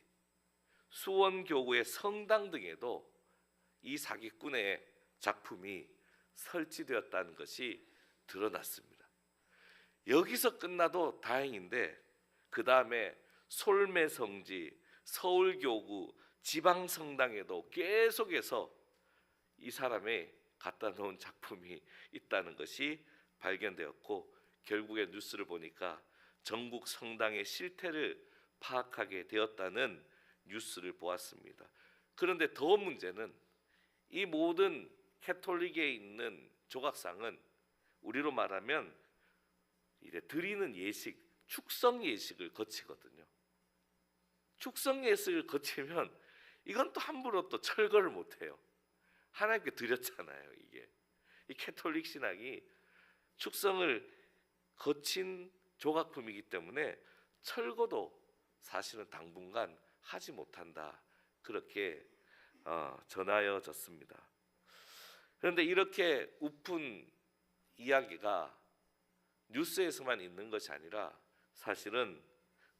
수원교구의 성당 등에도 이 사기꾼의 작품이 설치되었다는 것이 드러났습니다. 여기서 끝나도 다행인데 그 다음에 솔매성지, 서울교구, 지방성당에도 계속해서 이 사람의 갖다 놓은 작품이 있다는 것이 발견되었고 결국에 뉴스를 보니까 전국 성당의 실태를 파악하게 되었다는 뉴스를 보았습니다. 그런데 더 문제는 이 모든 캐톨릭에 있는 조각상은 우리로 말하면 이제 드리는 예식, 축성 예식을 거치거든요. 축성 예식을 거치면 이건 또 함부로 또 철거를 못해요. 하나님께 드렸잖아요. 이게 이 캐톨릭 신학이 축성을 거친 조각품이기 때문에 철거도 사실은 당분간 하지 못한다, 그렇게 전하여졌습니다. 그런데 이렇게 우픈 이야기가 뉴스에서만 있는 것이 아니라 사실은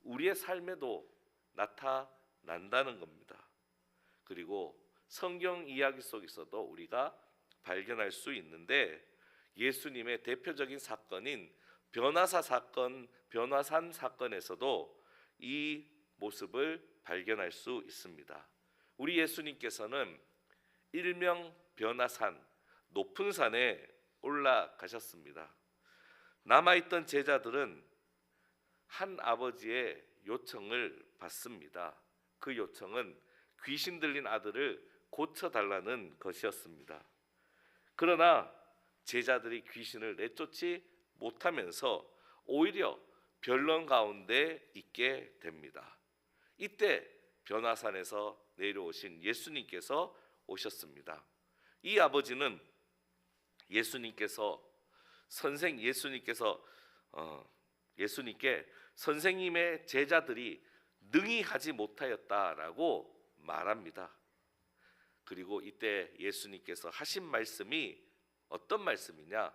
우리의 삶에도 나타난다는 겁니다. 그리고 성경 이야기 속에서도 우리가 발견할 수 있는데 예수님의 대표적인 사건인 변화산 사건에서도 이 모습을 발견할 수 있습니다. 우리 예수님께서는 일명 변화산, 높은 산에 올라가셨습니다. 남아있던 제자들은 한 아버지의 요청을 받습니다. 그 요청은 귀신 들린 아들을 고쳐달라는 것이었습니다. 그러나 제자들이 귀신을 내쫓지 못하면서 오히려 변론 가운데 있게 됩니다. 이때 변화산에서 내려오신 예수님께서 오셨습니다. 이 아버지는 예수님께 선생님의 제자들이 능히 하지 못하였다라고 말합니다. 그리고 이때 예수님께서 하신 말씀이 어떤 말씀이냐?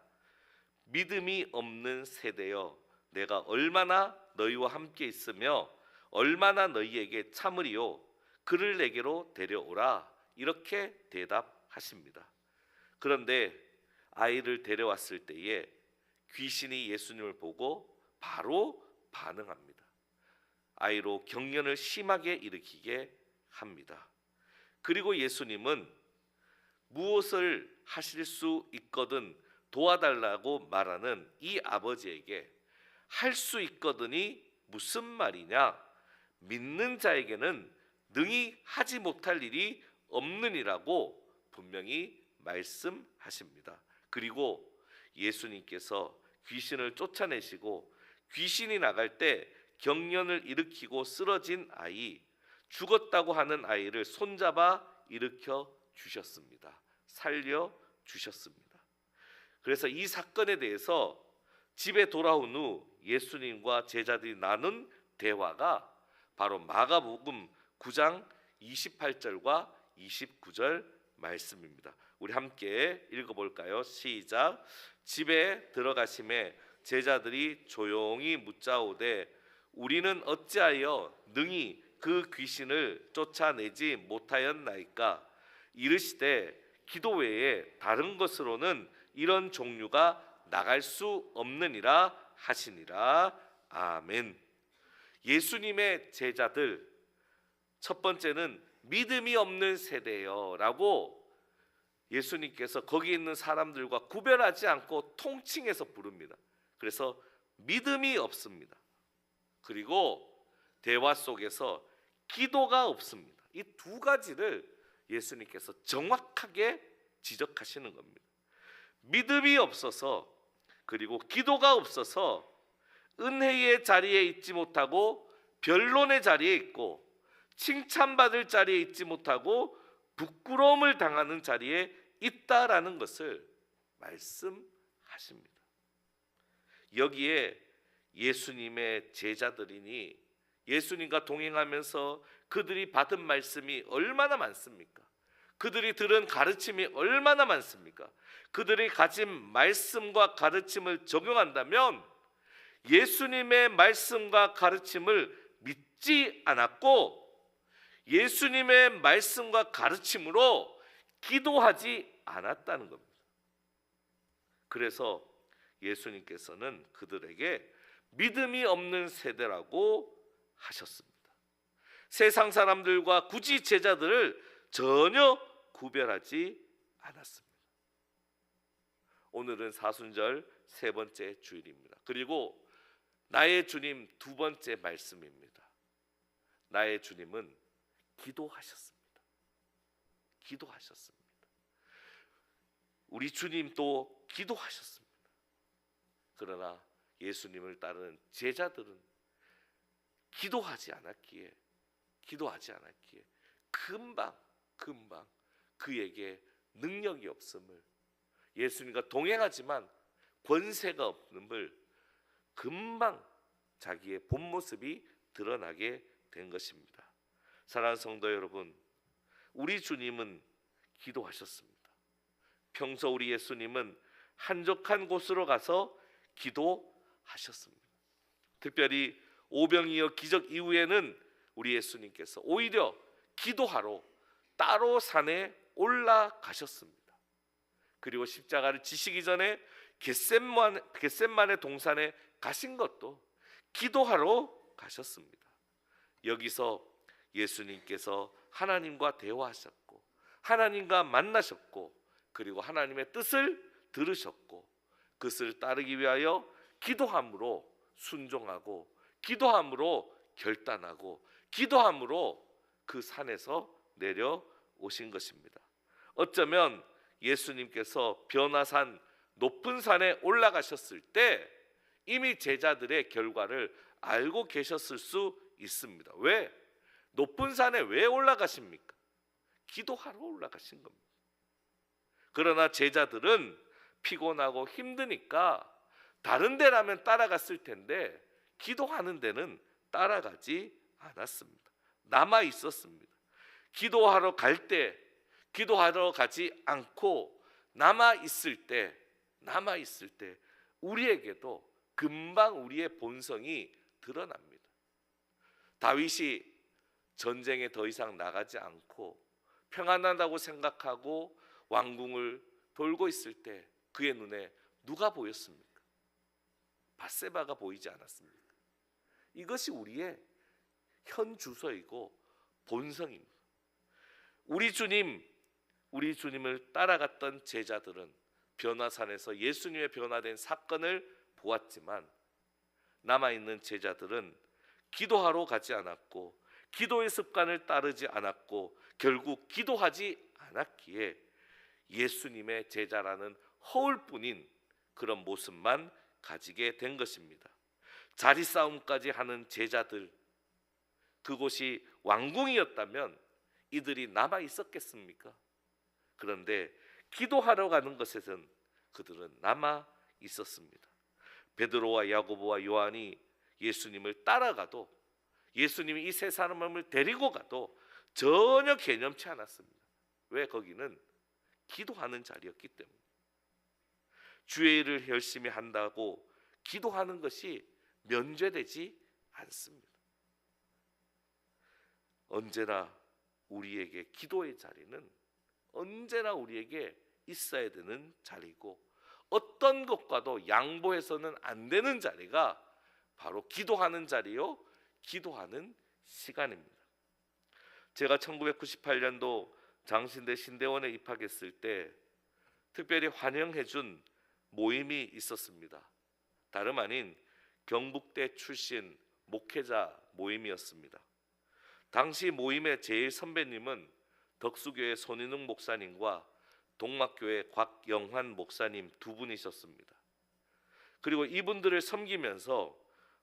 믿음이 없는 세대여, 내가 얼마나 너희와 함께 있으며 얼마나 너희에게 참으리요, 그를 내게로 데려오라, 이렇게 대답하십니다. 그런데 아이를 데려왔을 때에 귀신이 예수님을 보고 바로 반응합니다. 아이로 경련을 심하게 일으키게 합니다. 그리고 예수님은 무엇을 하실 수 있거든 도와달라고 말하는 이 아버지에게 할 수 있거든이 무슨 말이냐? 믿는 자에게는 능히 하지 못할 일이 없느니라고 분명히 말씀하십니다. 그리고 예수님께서 귀신을 쫓아내시고 귀신이 나갈 때 경련을 일으키고 쓰러진 아이, 죽었다고 하는 아이를 손잡아 일으켜 주셨습니다. 살려 주셨습니다. 그래서 이 사건에 대해서 집에 돌아온 후 예수님과 제자들이 나눈 대화가 바로 마가복음 9장 28절과 29절 말씀입니다. 우리 함께 읽어볼까요? 시작. 집에 들어가심에 제자들이 조용히 묻자오되 우리는 어찌하여 능히 그 귀신을 쫓아내지 못하였나이까? 이르시되 기도 외에 다른 것으로는 이런 종류가 나갈 수 없느니라 하시니라. 아멘. 예수님의 제자들, 첫 번째는 믿음이 없는 세대요 라고 예수님께서 거기 있는 사람들과 구별하지 않고 통칭해서 부릅니다. 그래서 믿음이 없습니다. 그리고 대화 속에서 기도가 없습니다. 이 두 가지를 예수님께서 정확하게 지적하시는 겁니다. 믿음이 없어서, 그리고 기도가 없어서 은혜의 자리에 있지 못하고 변론의 자리에 있고 칭찬받을 자리에 있지 못하고 부끄러움을 당하는 자리에 있다라는 것을 말씀하십니다. 여기에 예수님의 제자들이니 예수님과 동행하면서 그들이 받은 말씀이 얼마나 많습니까? 그들이 들은 가르침이 얼마나 많습니까? 그들이 가진 말씀과 가르침을 적용한다면 예수님의 말씀과 가르침을 믿지 않았고 예수님의 말씀과 가르침으로 기도하지 않았다는 겁니다. 그래서 예수님께서는 그들에게 믿음이 없는 세대라고 하셨습니다. 세상 사람들과 굳이 제자들을 전혀 구별하지 않았습니다. 오늘은 사순절 세 번째 주일입니다. 그리고 나의 주님 두 번째 말씀입니다. 나의 주님은 기도하셨습니다. 기도하셨습니다. 우리 주님도 기도하셨습니다. 그러나 예수님을 따르는 제자들은 기도하지 않았기에 금방 그에게 능력이 없음을, 예수님과 동행하지만 권세가 없음을 금방 자기의 본 모습이 드러나게 된 것입니다. 사랑하는 성도 여러분, 우리 주님은 기도하셨습니다. 평소 우리 예수님은 한적한 곳으로 가서 기도하셨습니다. 특별히 오병이어 기적 이후에는 우리 예수님께서 오히려 기도하러 따로 산에 올라가셨습니다. 그리고 십자가를 지시기 전에 겟셋마네 동산에 가신 것도 기도하러 가셨습니다. 여기서 예수님께서 하나님과 대화하셨고 하나님과 만나셨고 그리고 하나님의 뜻을 들으셨고 그것을 따르기 위하여 기도함으로 순종하고 기도함으로 결단하고 기도함으로 그 산에서 내려오신 것입니다. 어쩌면 예수님께서 변화산 높은 산에 올라가셨을 때 이미 제자들의 결과를 알고 계셨을 수 있습니다. 왜? 높은 산에 왜 올라가십니까? 기도하러 올라가신 겁니다. 그러나 제자들은 피곤하고 힘드니까 다른 데라면 따라갔을 텐데 기도하는 데는 따라가지 않았습니다. 남아 있었습니다. 기도하러 갈 때, 기도하러 가지 않고 남아 있을 때 우리에게도 금방 우리의 본성이 드러납니다. 다윗이 전쟁에 더 이상 나가지 않고 평안하다고 생각하고 왕궁을 돌고 있을 때 그의 눈에 누가 보였습니까? 밧세바가 보이지 않았습니까? 이것이 우리의 현 주소이고 본성입니다. 우리 주님을 따라갔던 제자들은 변화산에서 예수님의 변화된 사건을 보았지만 남아있는 제자들은 기도하러 가지 않았고 기도의 습관을 따르지 않았고 결국 기도하지 않았기에 예수님의 제자라는 허울뿐인 그런 모습만 가지게 된 것입니다. 자리 싸움까지 하는 제자들, 그곳이 왕궁이었다면 이들이 남아 있었겠습니까? 그런데 기도하러 가는 것에선 그들은 남아 있었습니다. 베드로와 야고보와 요한이 예수님을 따라가도, 예수님이 이 세 사람을 데리고 가도 전혀 개념치 않았습니다. 왜? 거기는 기도하는 자리였기 때문에. 주의 일을 열심히 한다고 기도하는 것이 면죄되지 않습니다. 언제나 우리에게 기도의 자리는 언제나 우리에게 있어야 되는 자리고, 어떤 것과도 양보해서는 안 되는 자리가 바로 기도하는 자리요, 기도하는 시간입니다. 제가 1998년도 장신대 신대원에 입학했을 때 특별히 환영해준 모임이 있었습니다. 다름 아닌 경북대 출신 목회자 모임이었습니다. 당시 모임의 제일 선배님은 덕수교회 손인웅 목사님과 동막교회 곽영환 목사님 두 분이셨습니다. 그리고 이분들을 섬기면서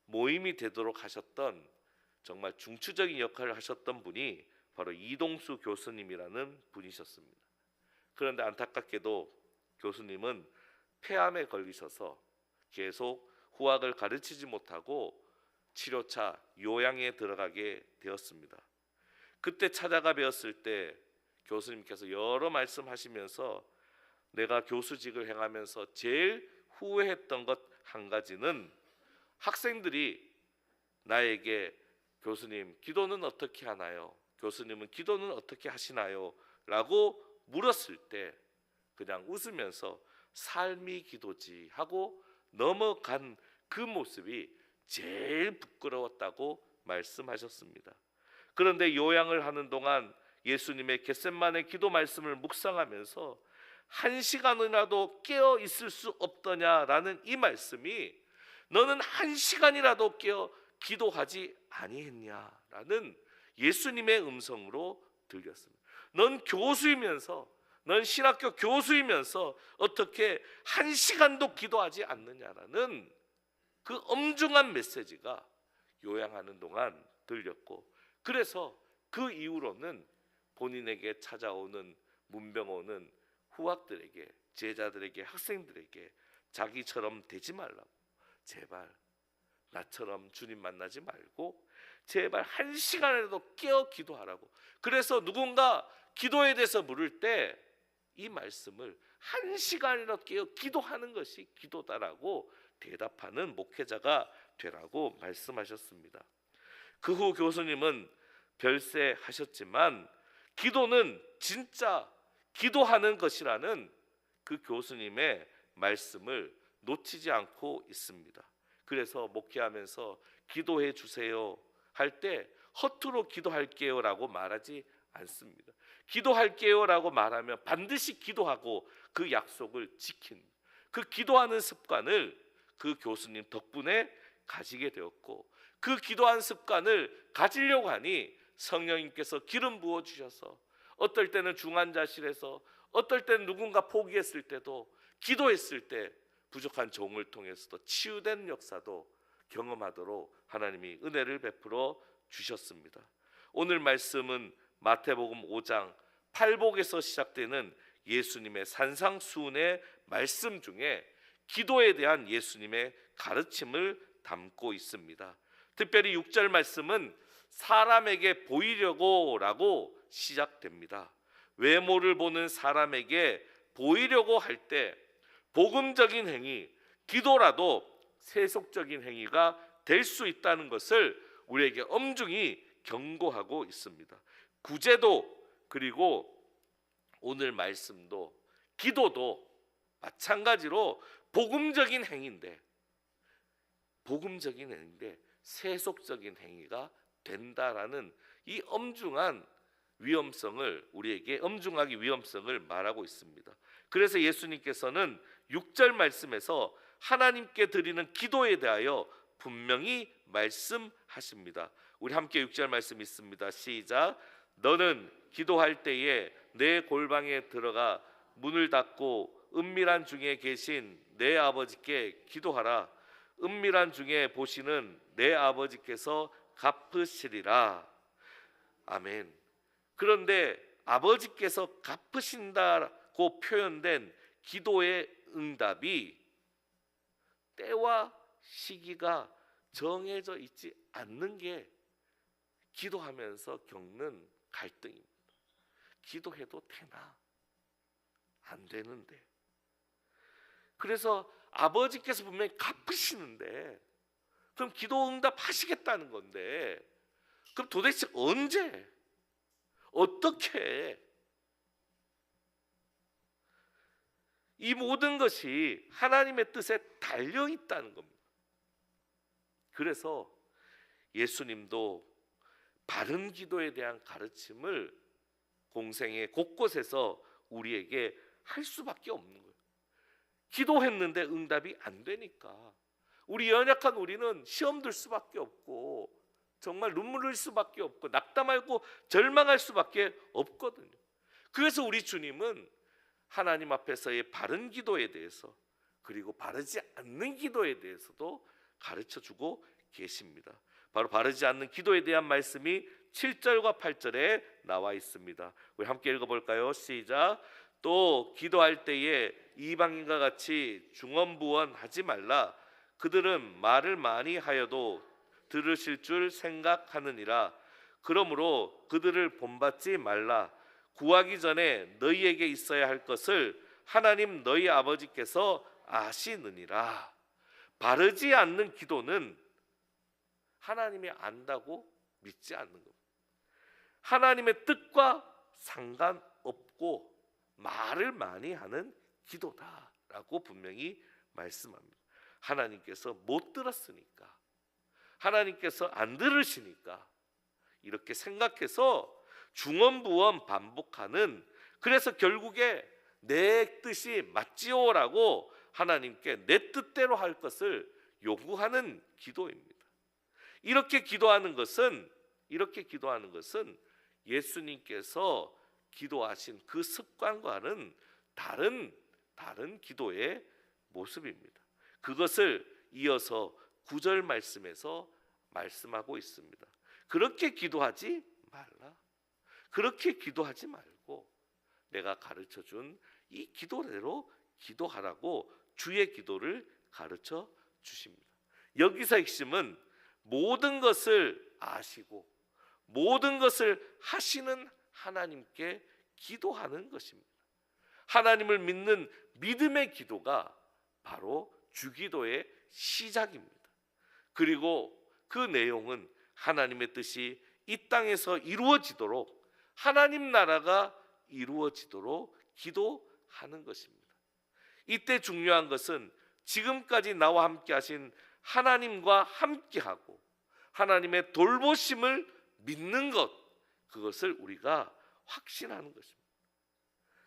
모임이 되도록 하셨던, 정말 중추적인 역할을 하셨던 분이 바로 이동수 교수님이라는 분이셨습니다. 그런데 안타깝게도 교수님은 폐암에 걸리셔서 계속 후학을 가르치지 못하고 치료차 요양에 들어가게 되었습니다. 그때 찾아가 뵈었을 때 교수님께서 여러 말씀하시면서 내가 교수직을 행하면서 제일 후회했던 것 한 가지는 학생들이 나에게 교수님 기도는 어떻게 하나요? 교수님은 기도는 어떻게 하시나요? 라고 물었을 때 그냥 웃으면서 삶이 기도지 하고 넘어간 그 모습이 제일 부끄러웠다고 말씀하셨습니다. 그런데 요양을 하는 동안 예수님의 겟세마네 기도 말씀을 묵상하면서 한 시간이라도 깨어 있을 수 없더냐라는 이 말씀이 너는 한 시간이라도 깨어 기도하지 아니했냐라는 예수님의 음성으로 들렸습니다. 넌 교수이면서, 넌 신학교 교수이면서 어떻게 한 시간도 기도하지 않느냐라는 그 엄중한 메시지가 요양하는 동안 들렸고, 그래서 그 이후로는 본인에게 찾아오는 문병호는 후학들에게, 제자들에게, 학생들에게 자기처럼 되지 말라고, 제발 나처럼 주님 만나지 말고 제발 한 시간이라도 깨어 기도하라고. 그래서 누군가 기도에 대해서 물을 때 이 말씀을 한 시간이라도 깨어 기도하는 것이 기도다라고 대답하는 목회자가 되라고 말씀하셨습니다. 그 후 교수님은 별세하셨지만 기도는 진짜 기도하는 것이라는 그 교수님의 말씀을 놓치지 않고 있습니다. 그래서 목회하면서 기도해 주세요 할 때 허투루 기도할게요 라고 말하지 않습니다. 기도할게요 라고 말하면 반드시 기도하고 그 약속을 지킨, 그 기도하는 습관을 그 교수님 덕분에 가지게 되었고, 그 기도한 습관을 가지려고 하니 성령님께서 기름 부어 주셔서 어떨 때는 중환자실에서, 어떨 때는 누군가 포기했을 때도, 기도했을 때 부족한 종을 통해서도 치유된 역사도 경험하도록 하나님이 은혜를 베풀어 주셨습니다. 오늘 말씀은 마태복음 5장 팔복에서 시작되는 예수님의 산상수훈의 말씀 중에 기도에 대한 예수님의 가르침을 담고 있습니다. 특별히 6절 말씀은 사람에게 보이려고라고 시작됩니다. 외모를 보는 사람에게 보이려고 할 때 복음적인 행위, 기도라도 세속적인 행위가 될 수 있다는 것을 우리에게 엄중히 경고하고 있습니다. 구제도, 그리고 오늘 말씀도, 기도도 마찬가지로 복음적인 행위인데 세속적인 행위가 된다라는 이 엄중한 위험성을, 우리에게 엄중하게 위험성을 말하고 있습니다. 그래서 예수님께서는 6절 말씀에서 하나님께 드리는 기도에 대하여 분명히 말씀하십니다. 우리 함께 6절 말씀 있습니다. 시작. 너는 기도할 때에 내 골방에 들어가 문을 닫고 은밀한 중에 계신 내 아버지께 기도하라. 은밀한 중에 보시는 내 아버지께서 갚으시리라. 아멘. 그런데 아버지께서 갚으신다고 표현된 기도의 응답이 때와 시기가 정해져 있지 않는 게 기도하면서 겪는 갈등입니다. 기도해도 되나? 안 되는데. 그래서 아버지께서 분명히 갚으시는데, 그럼 기도 응답하시겠다는 건데, 그럼 도대체 언제? 어떻게? 이 모든 것이 하나님의 뜻에 달려 있다는 겁니다. 그래서 예수님도 바른 기도에 대한 가르침을 공생의 곳곳에서 우리에게 할 수밖에 없는 거예요. 기도했는데 응답이 안 되니까 우리 연약한 우리는 시험 들 수밖에 없고 정말 눈물 흘릴 수밖에 없고 낙담하고 절망할 수밖에 없거든요. 그래서 우리 주님은 하나님 앞에서의 바른 기도에 대해서, 그리고 바르지 않는 기도에 대해서도 가르쳐주고 계십니다. 바로 바르지 않는 기도에 대한 말씀이 7절과 8절에 나와 있습니다. 우리 함께 읽어볼까요? 시작. 또 기도할 때에 이방인과 같이 중언부언하지 말라. 그들은 말을 많이 하여도 들으실 줄 생각하느니라. 그러므로 그들을 본받지 말라. 구하기 전에 너희에게 있어야 할 것을 하나님 너희 아버지께서 아시느니라. 바르지 않는 기도는 하나님이 안다고 믿지 않는 겁니다. 하나님의 뜻과 상관없고 말을 많이 하는 기도다라고 분명히 말씀합니다. 하나님께서 못 들었으니까, 하나님께서 안 들으시니까 이렇게 생각해서 중언부언 반복하는, 그래서 결국에 내 뜻이 맞지요라고 하나님께 내 뜻대로 할 것을 요구하는 기도입니다. 이렇게 기도하는 것은 예수님께서 기도하신 그 습관과는 다른 기도의 모습입니다. 그것을 이어서 9절 말씀에서 말씀하고 있습니다. 그렇게 기도하지 말라. 그렇게 기도하지 말고 내가 가르쳐준 이 기도대로 기도하라고 주의 기도를 가르쳐 주십니다. 여기서 핵심은 모든 것을 아시고 모든 것을 하시는 하나님께 기도하는 것입니다. 하나님을 믿는 믿음의 기도가 바로 주기도의 시작입니다. 그리고 그 내용은 하나님의 뜻이 이 땅에서 이루어지도록, 하나님 나라가 이루어지도록 기도하는 것입니다. 이때 중요한 것은 지금까지 나와 함께 하신 하나님과 함께하고 하나님의 돌보심을 믿는 것, 그것을 우리가 확신하는 것입니다.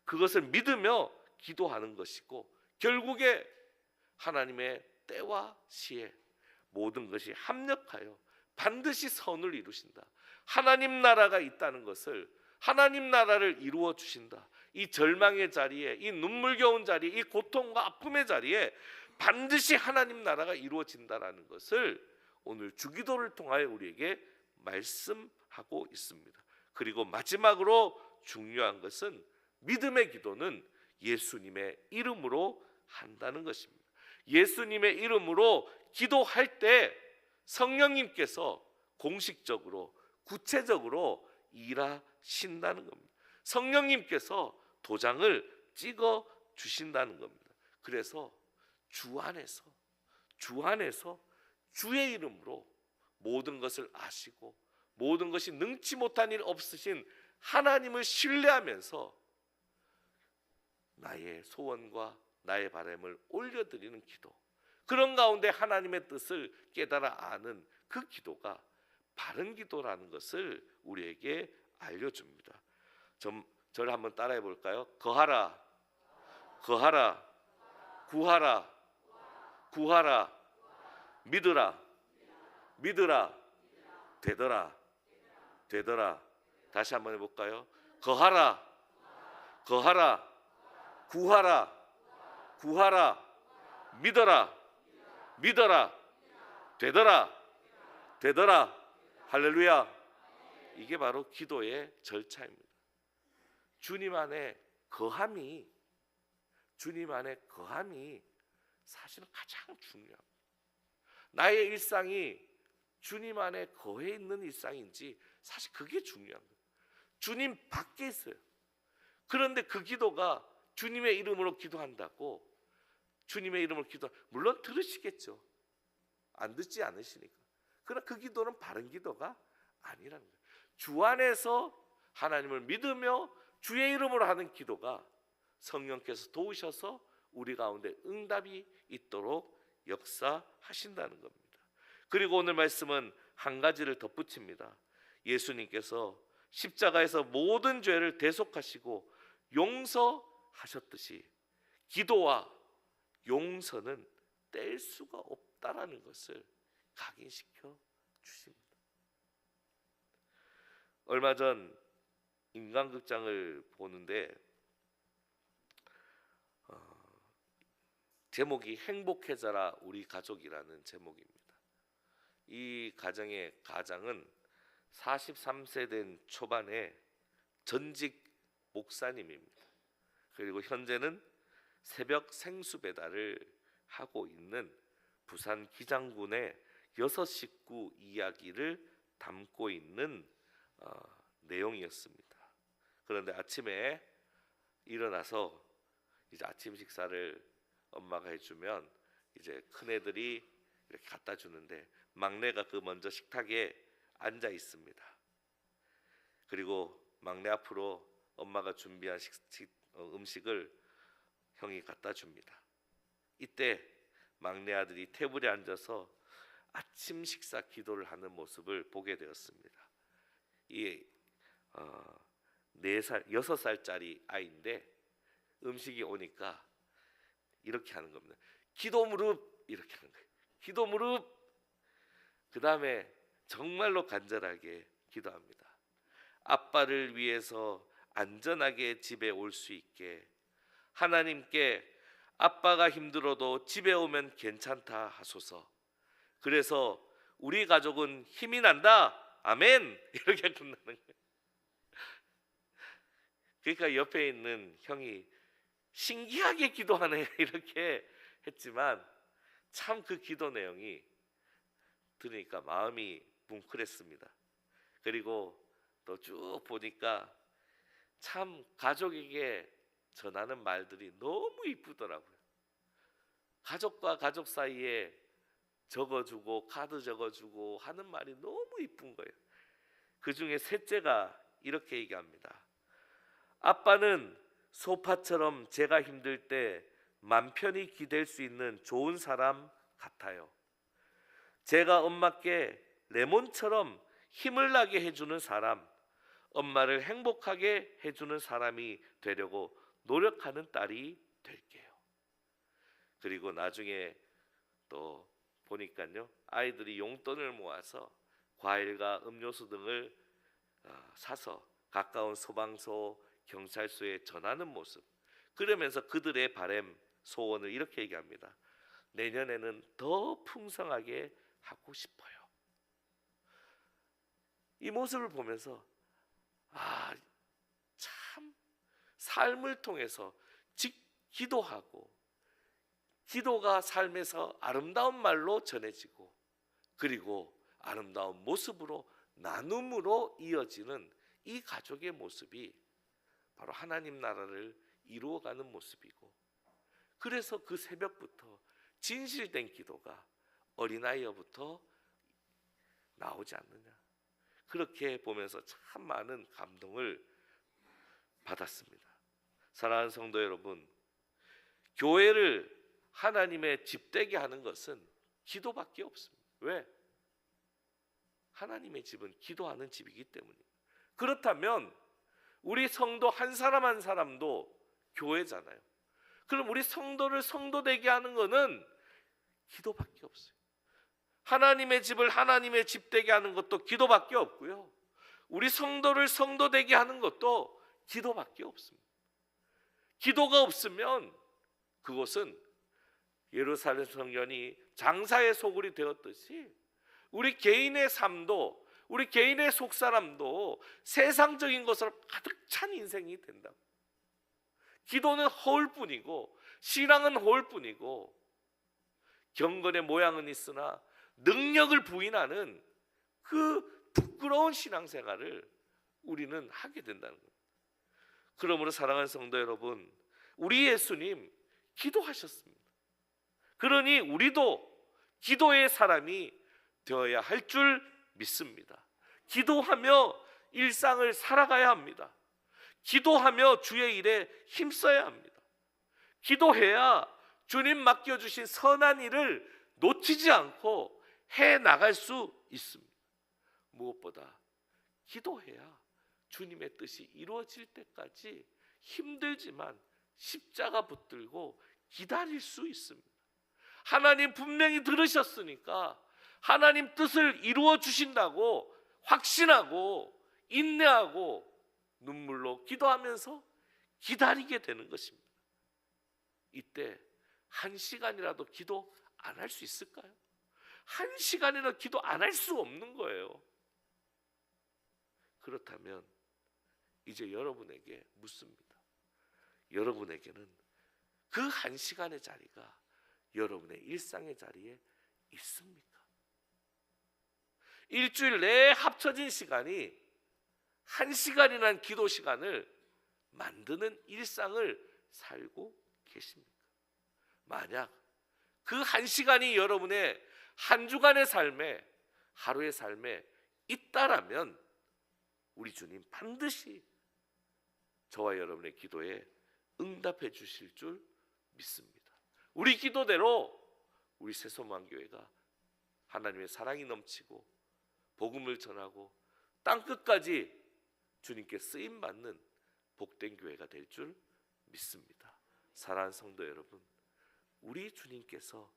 그것을 믿으며 기도하는 것이고, 결국에 하나님의 때와 시에 모든 것이 합력하여 반드시 선을 이루신다. 하나님 나라가 있다는 것을, 하나님 나라를 이루어 주신다. 이 절망의 자리에, 이 눈물겨운 자리에, 이 고통과 아픔의 자리에 반드시 하나님 나라가 이루어진다라는 것을 오늘 주기도를 통하여 우리에게 말씀하고 있습니다. 그리고 마지막으로 중요한 것은 믿음의 기도는 예수님의 이름으로 한다는 것입니다. 예수님의 이름으로 기도할 때 성령님께서 공식적으로 구체적으로 일하신다는 겁니다. 성령님께서 도장을 찍어 주신다는 겁니다. 그래서 주 안에서 주의 이름으로 모든 것을 아시고 모든 것이 능치 못한 일 없으신 하나님을 신뢰하면서 나의 소원과 나의 바람을 올려드리는 기도, 그런 가운데 하나님의 뜻을 깨달아 아는 그 기도가 바른 기도라는 것을 우리에게 알려줍니다. 저를 한번 따라해 볼까요? 거하라, 거하라, 구하라, 구하라, 믿으라, 믿으라, 되더라, 되더라. 다시 한번 해볼까요? 거하라, 거하라, 구하라, 구하라, 믿어라, 믿어라, 되더라, 되더라. 할렐루야. 이게 바로 기도의 절차입니다. 주님 안에 거함이 사실은 가장 중요합니다. 나의 일상이 주님 안에 거해 있는 일상인지 사실 그게 중요한 거예요. 주님 밖에 있어요. 그런데 그 기도가 주님의 이름으로 기도한다고, 주님의 이름으로 물론 들으시겠죠. 안 듣지 않으시니까. 그러나 그 기도는 바른 기도가 아니라는 거예요. 주 안에서 하나님을 믿으며 주의 이름으로 하는 기도가 성령께서 도우셔서 우리 가운데 응답이 있도록 역사하신다는 겁니다. 그리고 오늘 말씀은 한 가지를 덧붙입니다. 예수님께서 십자가에서 모든 죄를 대속하시고 용서하셨듯이 기도와 용서는 뗄 수가 없다라는 것을 각인시켜 주십니다. 얼마 전 인간극장을 보는데 제목이 행복해져라 우리 가족이라는 제목입니다. 이 가정의 가장은 43세 된 초반의 전직 목사님입니다. 그리고 현재는 새벽 생수 배달을 하고 있는 부산 기장군의 6식구 이야기를 담고 있는 내용이었습니다. 그런데 아침에 일어나서 이제 아침 식사를 엄마가 해주면 이제 큰애들이 이렇게 갖다 주는데 막내가 그 먼저 식탁에 앉아 있습니다. 그리고 막내 앞으로 엄마가 준비한 음식을 형이 갖다 줍니다. 이때 막내 아들이 테이블에 앉아서 아침 식사 기도를 하는 모습을 보게 되었습니다. 이 6살짜리 아이인데 음식이 오니까 이렇게 하는 겁니다. 기도 무릎, 이렇게 하는 거예요. 기도 무릎. 그 다음에 정말로 간절하게 기도합니다. 아빠를 위해서 안전하게 집에 올 수 있게 하나님께 아빠가 힘들어도 집에 오면 괜찮다 하소서. 그래서 우리 가족은 힘이 난다. 아멘. 이렇게 끝나는 거예요. 그러니까 옆에 있는 형이 신기하게 기도하네 이렇게 했지만 참 그 기도 내용이 들으니까 마음이 뭉클했습니다. 그리고 또 쭉 보니까 참 가족에게 전하는 말들이 너무 이쁘더라고요. 가족과 가족 사이에 적어주고 카드 적어주고 하는 말이 너무 이쁜 거예요. 그 중에 셋째가 이렇게 얘기합니다. 아빠는 소파처럼 제가 힘들 때 맘 편히 기댈 수 있는 좋은 사람 같아요. 제가 엄마께 레몬처럼 힘을 나게 해주는 사람, 엄마를 행복하게 해주는 사람이 되려고 노력하는 딸이 될게요. 그리고 나중에 또 보니까요, 아이들이 용돈을 모아서 과일과 음료수 등을 사서 가까운 소방서, 경찰서에 전하는 모습. 그러면서 그들의 바람, 소원을 이렇게 얘기합니다. 내년에는 더 풍성하게 하고 싶어요. 이 모습을 보면서 참 삶을 통해서 기도하고 기도가 삶에서 아름다운 말로 전해지고 그리고 아름다운 모습으로 나눔으로 이어지는 이 가족의 모습이 바로 하나님 나라를 이루어가는 모습이고, 그래서 그 새벽부터 진실된 기도가 어린아이여부터 나오지 않느냐, 그렇게 보면서 참 많은 감동을 받았습니다. 사랑하는 성도 여러분, 교회를 하나님의 집되게 하는 것은 기도밖에 없습니다. 왜? 하나님의 집은 기도하는 집이기 때문입니다. 그렇다면 우리 성도 한 사람 한 사람도 교회잖아요. 그럼 우리 성도를 성도되게 하는 것은 기도밖에 없어요. 하나님의 집을 하나님의 집되게 하는 것도 기도밖에 없고요, 우리 성도를 성도되게 하는 것도 기도밖에 없습니다. 기도가 없으면 그것은 예루살렘 성전이 장사의 소굴이 되었듯이 우리 개인의 삶도, 우리 개인의 속사람도 세상적인 것으로 가득 찬 인생이 된다고. 기도는 허울뿐이고 신앙은 허울뿐이고 경건의 모양은 있으나 능력을 부인하는 그 부끄러운 신앙생활을 우리는 하게 된다는 겁니다. 그러므로 사랑하는 성도 여러분, 우리 예수님 기도하셨습니다. 그러니 우리도 기도의 사람이 되어야 할 줄 믿습니다. 기도하며 일상을 살아가야 합니다. 기도하며 주의 일에 힘써야 합니다. 기도해야 주님 맡겨주신 선한 일을 놓치지 않고 해 나갈 수 있습니다. 무엇보다 기도해야 주님의 뜻이 이루어질 때까지 힘들지만 십자가 붙들고 기다릴 수 있습니다. 하나님 분명히 들으셨으니까 하나님 뜻을 이루어 주신다고 확신하고 인내하고 눈물로 기도하면서 기다리게 되는 것입니다. 이때 한 시간이라도 기도 안 할 수 있을까요? 한 시간이라도 기도 안 할 수 없는 거예요. 그렇다면 이제 여러분에게 묻습니다. 여러분에게는 그 한 시간의 자리가 여러분의 일상의 자리에 있습니까? 일주일 내에 합쳐진 시간이 한 시간이라는 기도 시간을 만드는 일상을 살고 계십니까? 만약 그 한 시간이 여러분의 한 주간의 삶에, 하루의 삶에 있다라면 우리 주님 반드시 저와 여러분의 기도에 응답해 주실 줄 믿습니다. 우리 기도대로 우리 새소망교회가 하나님의 사랑이 넘치고 복음을 전하고 땅끝까지 주님께 쓰임받는 복된 교회가 될 줄 믿습니다. 사랑하는 성도 여러분, 우리 주님께서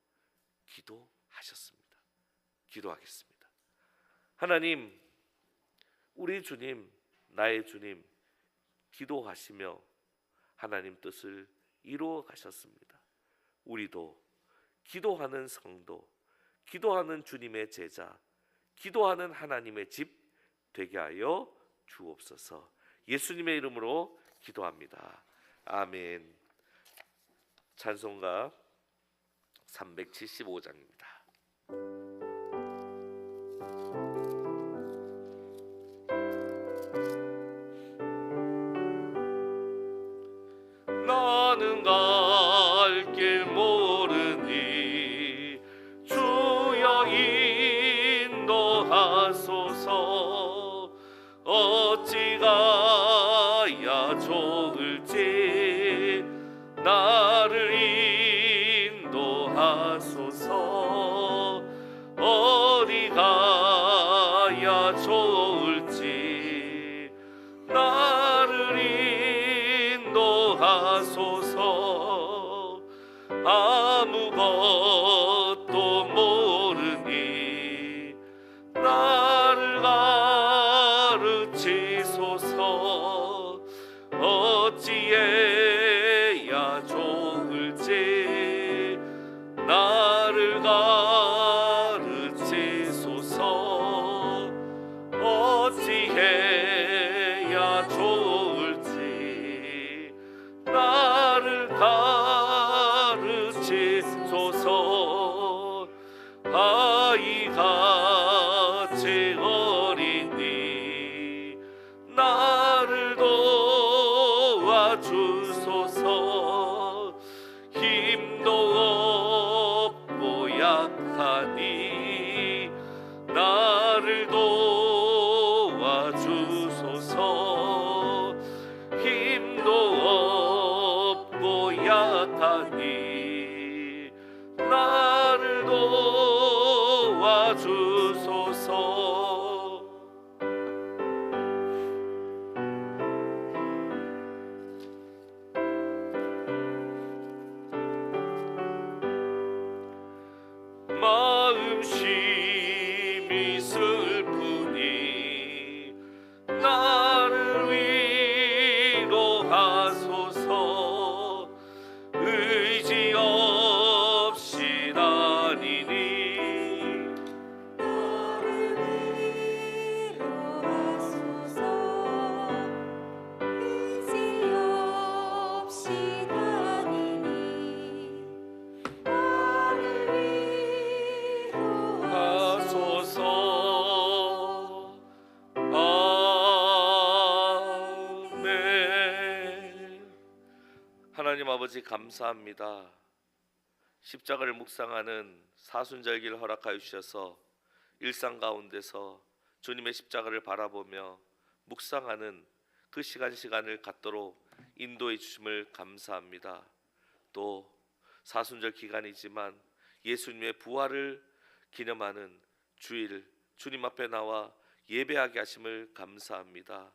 기도하셨습니다. 기도하겠습니다. 하나님, 우리 주님, 나의 주님 기도하시며 하나님 뜻을 이루어 가셨습니다. 우리도 기도하는 성도, 기도하는 주님의 제자, 기도하는 하나님의 집 되게 하여 주옵소서. 예수님의 이름으로 기도합니다. 아멘. 찬송가 375장입니다. 나는 갈 길 모르니 주여 인도하소서. 어찌 가야 좋을지 나를 인도하소서. 나를 도와주소서. 힘도 없고 약하니 나를 도와주소서. 마음심이 슬프니 나를 위로하소서. 의지 없이 다니니 나를 위로하소서. 의지 없이 다니니 나를 위로하소서. 하소서. 아멘. 하나님 아버지 감사합니다. 십자가를 묵상하는 사순절기를 허락하여 주셔서 일상 가운데서 주님의 십자가를 바라보며 묵상하는 그 시간을 갖도록 인도해 주심을 감사합니다. 또 사순절 기간이지만 예수님의 부활을 기념하는 주일 주님 앞에 나와 예배하게 하심을 감사합니다.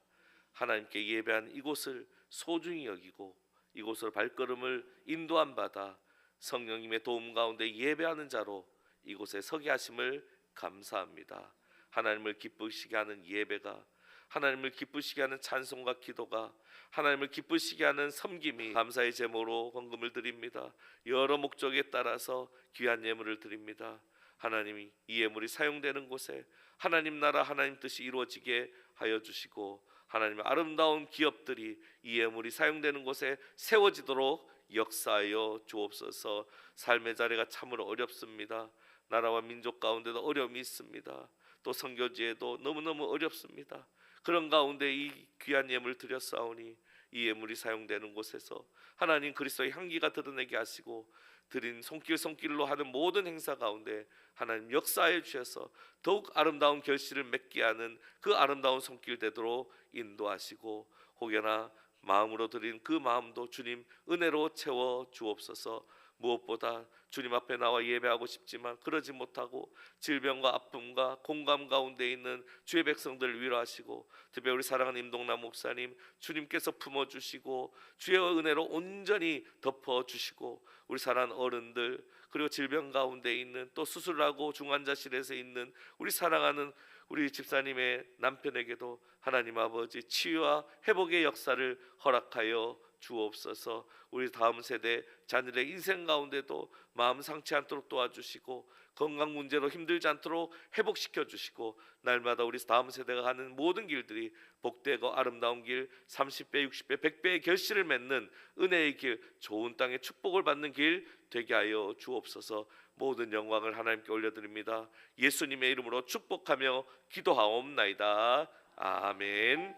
하나님께 예배한 이곳을 소중히 여기고 이곳으로 발걸음을 인도함 받아 성령님의 도움 가운데 예배하는 자로 이곳에 서게 하심을 감사합니다. 하나님을 기쁘시게 하는 예배가, 하나님을 기쁘시게 하는 찬송과 기도가, 하나님을 기쁘시게 하는 섬김이 감사의 제목으로 헌금을 드립니다. 여러 목적에 따라서 귀한 예물을 드립니다. 하나님이 이 예물이 사용되는 곳에 하나님 나라 하나님 뜻이 이루어지게 하여 주시고, 하나님의 아름다운 기업들이 이 예물이 사용되는 곳에 세워지도록 역사하여 주옵소서. 삶의 자리가 참으로 어렵습니다. 나라와 민족 가운데도 어려움이 있습니다. 또 선교지에도 너무너무 어렵습니다. 그런 가운데 이 귀한 예물을 드렸사오니 이 예물이 사용되는 곳에서 하나님 그리스도의 향기가 드러내게 하시고, 드린 손길로 하는 모든 행사 가운데 하나님 역사해 주셔서 더욱 아름다운 결실을 맺게 하는 그 아름다운 손길 되도록 인도하시고, 혹여나 마음으로 드린 그 마음도 주님 은혜로 채워 주옵소서. 무엇보다 주님 앞에 나와 예배하고 싶지만 그러지 못하고 질병과 아픔과 공감 가운데 있는 주의 백성들을 위로하시고, 특히 우리 사랑하는 임동남 목사님 주님께서 품어주시고 주의 은혜로 온전히 덮어주시고, 우리 사랑하는 어른들, 그리고 질병 가운데 있는, 또 수술하고 중환자실에서 있는 우리 사랑하는 우리 집사님의 남편에게도 하나님 아버지 치유와 회복의 역사를 허락하여 주옵소서. 우리 다음 세대 자녀의 인생 가운데도 마음 상치 않도록 도와주시고, 건강 문제로 힘들지 않도록 회복시켜 주시고, 날마다 우리 다음 세대가 가는 모든 길들이 복되고 아름다운 길, 30배, 60배, 100배의 결실을 맺는 은혜의 길, 좋은 땅의 축복을 받는 길 되게 하여 주옵소서. 모든 영광을 하나님께 올려드립니다. 예수님의 이름으로 축복하며 기도하옵나이다. 아멘.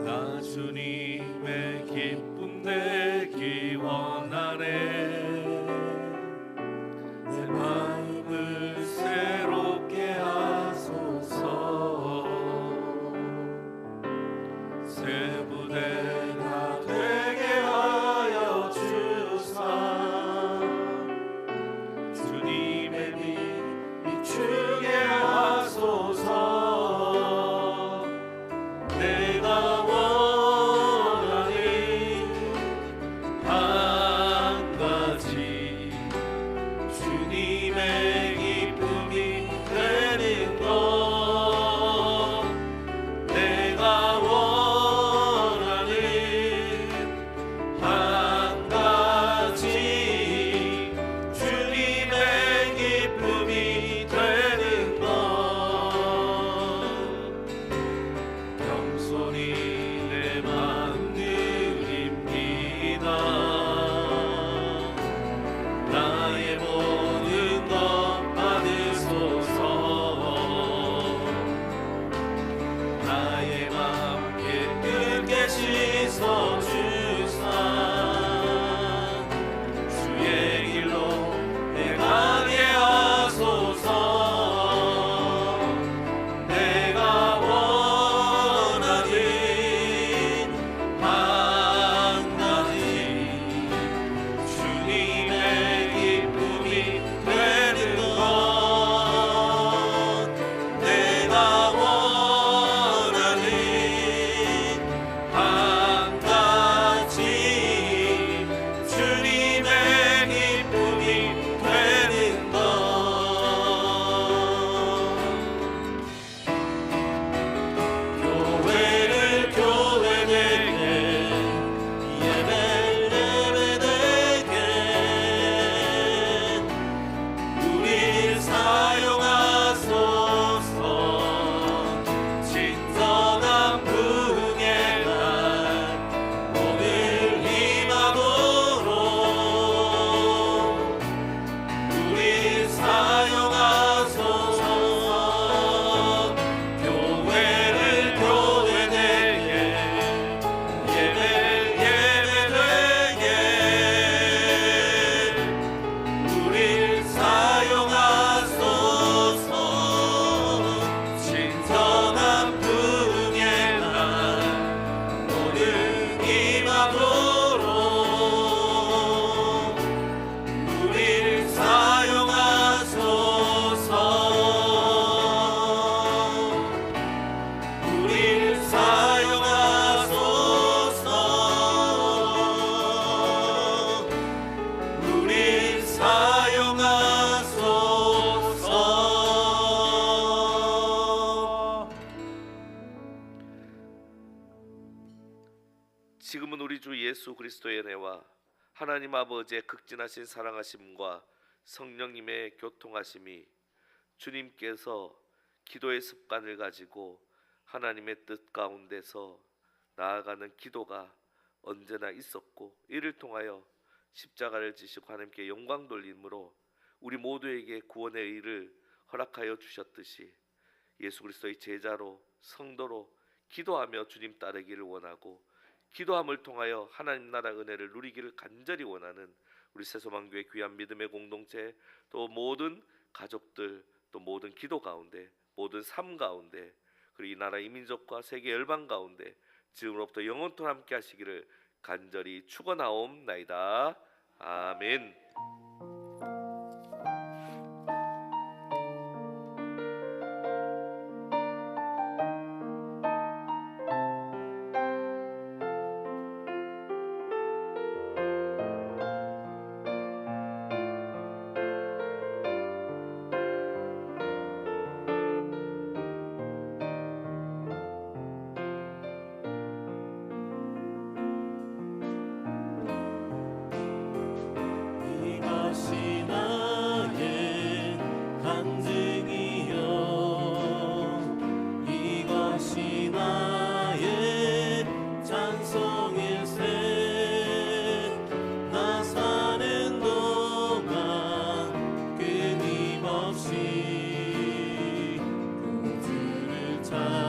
나 주님의 기쁨 되기 원하네. 내 마음을 새롭게 하소서. 새 부대가 되게 하여 주사. 주님의 빛 비추게 하소서. 내가 원하니 지금은 우리 주 예수 그리스도의 은혜와 하나님 아버지의 극진하신 사랑하심과 성령님의 교통하심이 주님께서 기도의 습관을 가지고 하나님의 뜻 가운데서 나아가는 기도가 언제나 있었고, 이를 통하여 십자가를 지시고 하나님께 영광 돌림으로 우리 모두에게 구원의 의를 허락하여 주셨듯이 예수 그리스도의 제자로 성도로 기도하며 주님 따르기를 원하고, 기도함을 통하여 하나님 나라 은혜를 누리기를 간절히 원하는 우리 새소망교회 귀한 믿음의 공동체, 또 모든 가족들, 또 모든 기도 가운데, 모든 삶 가운데, 그리고 이 나라 이민족과 세계 열방 가운데 지금으로부터 영원토록 함께 하시기를 간절히 축원하옵나이다. 아멘. 이것이 나의 간증이요, 이것이 나의 찬송일세. 나 사는 동안 끊임없이 그 주를 찾아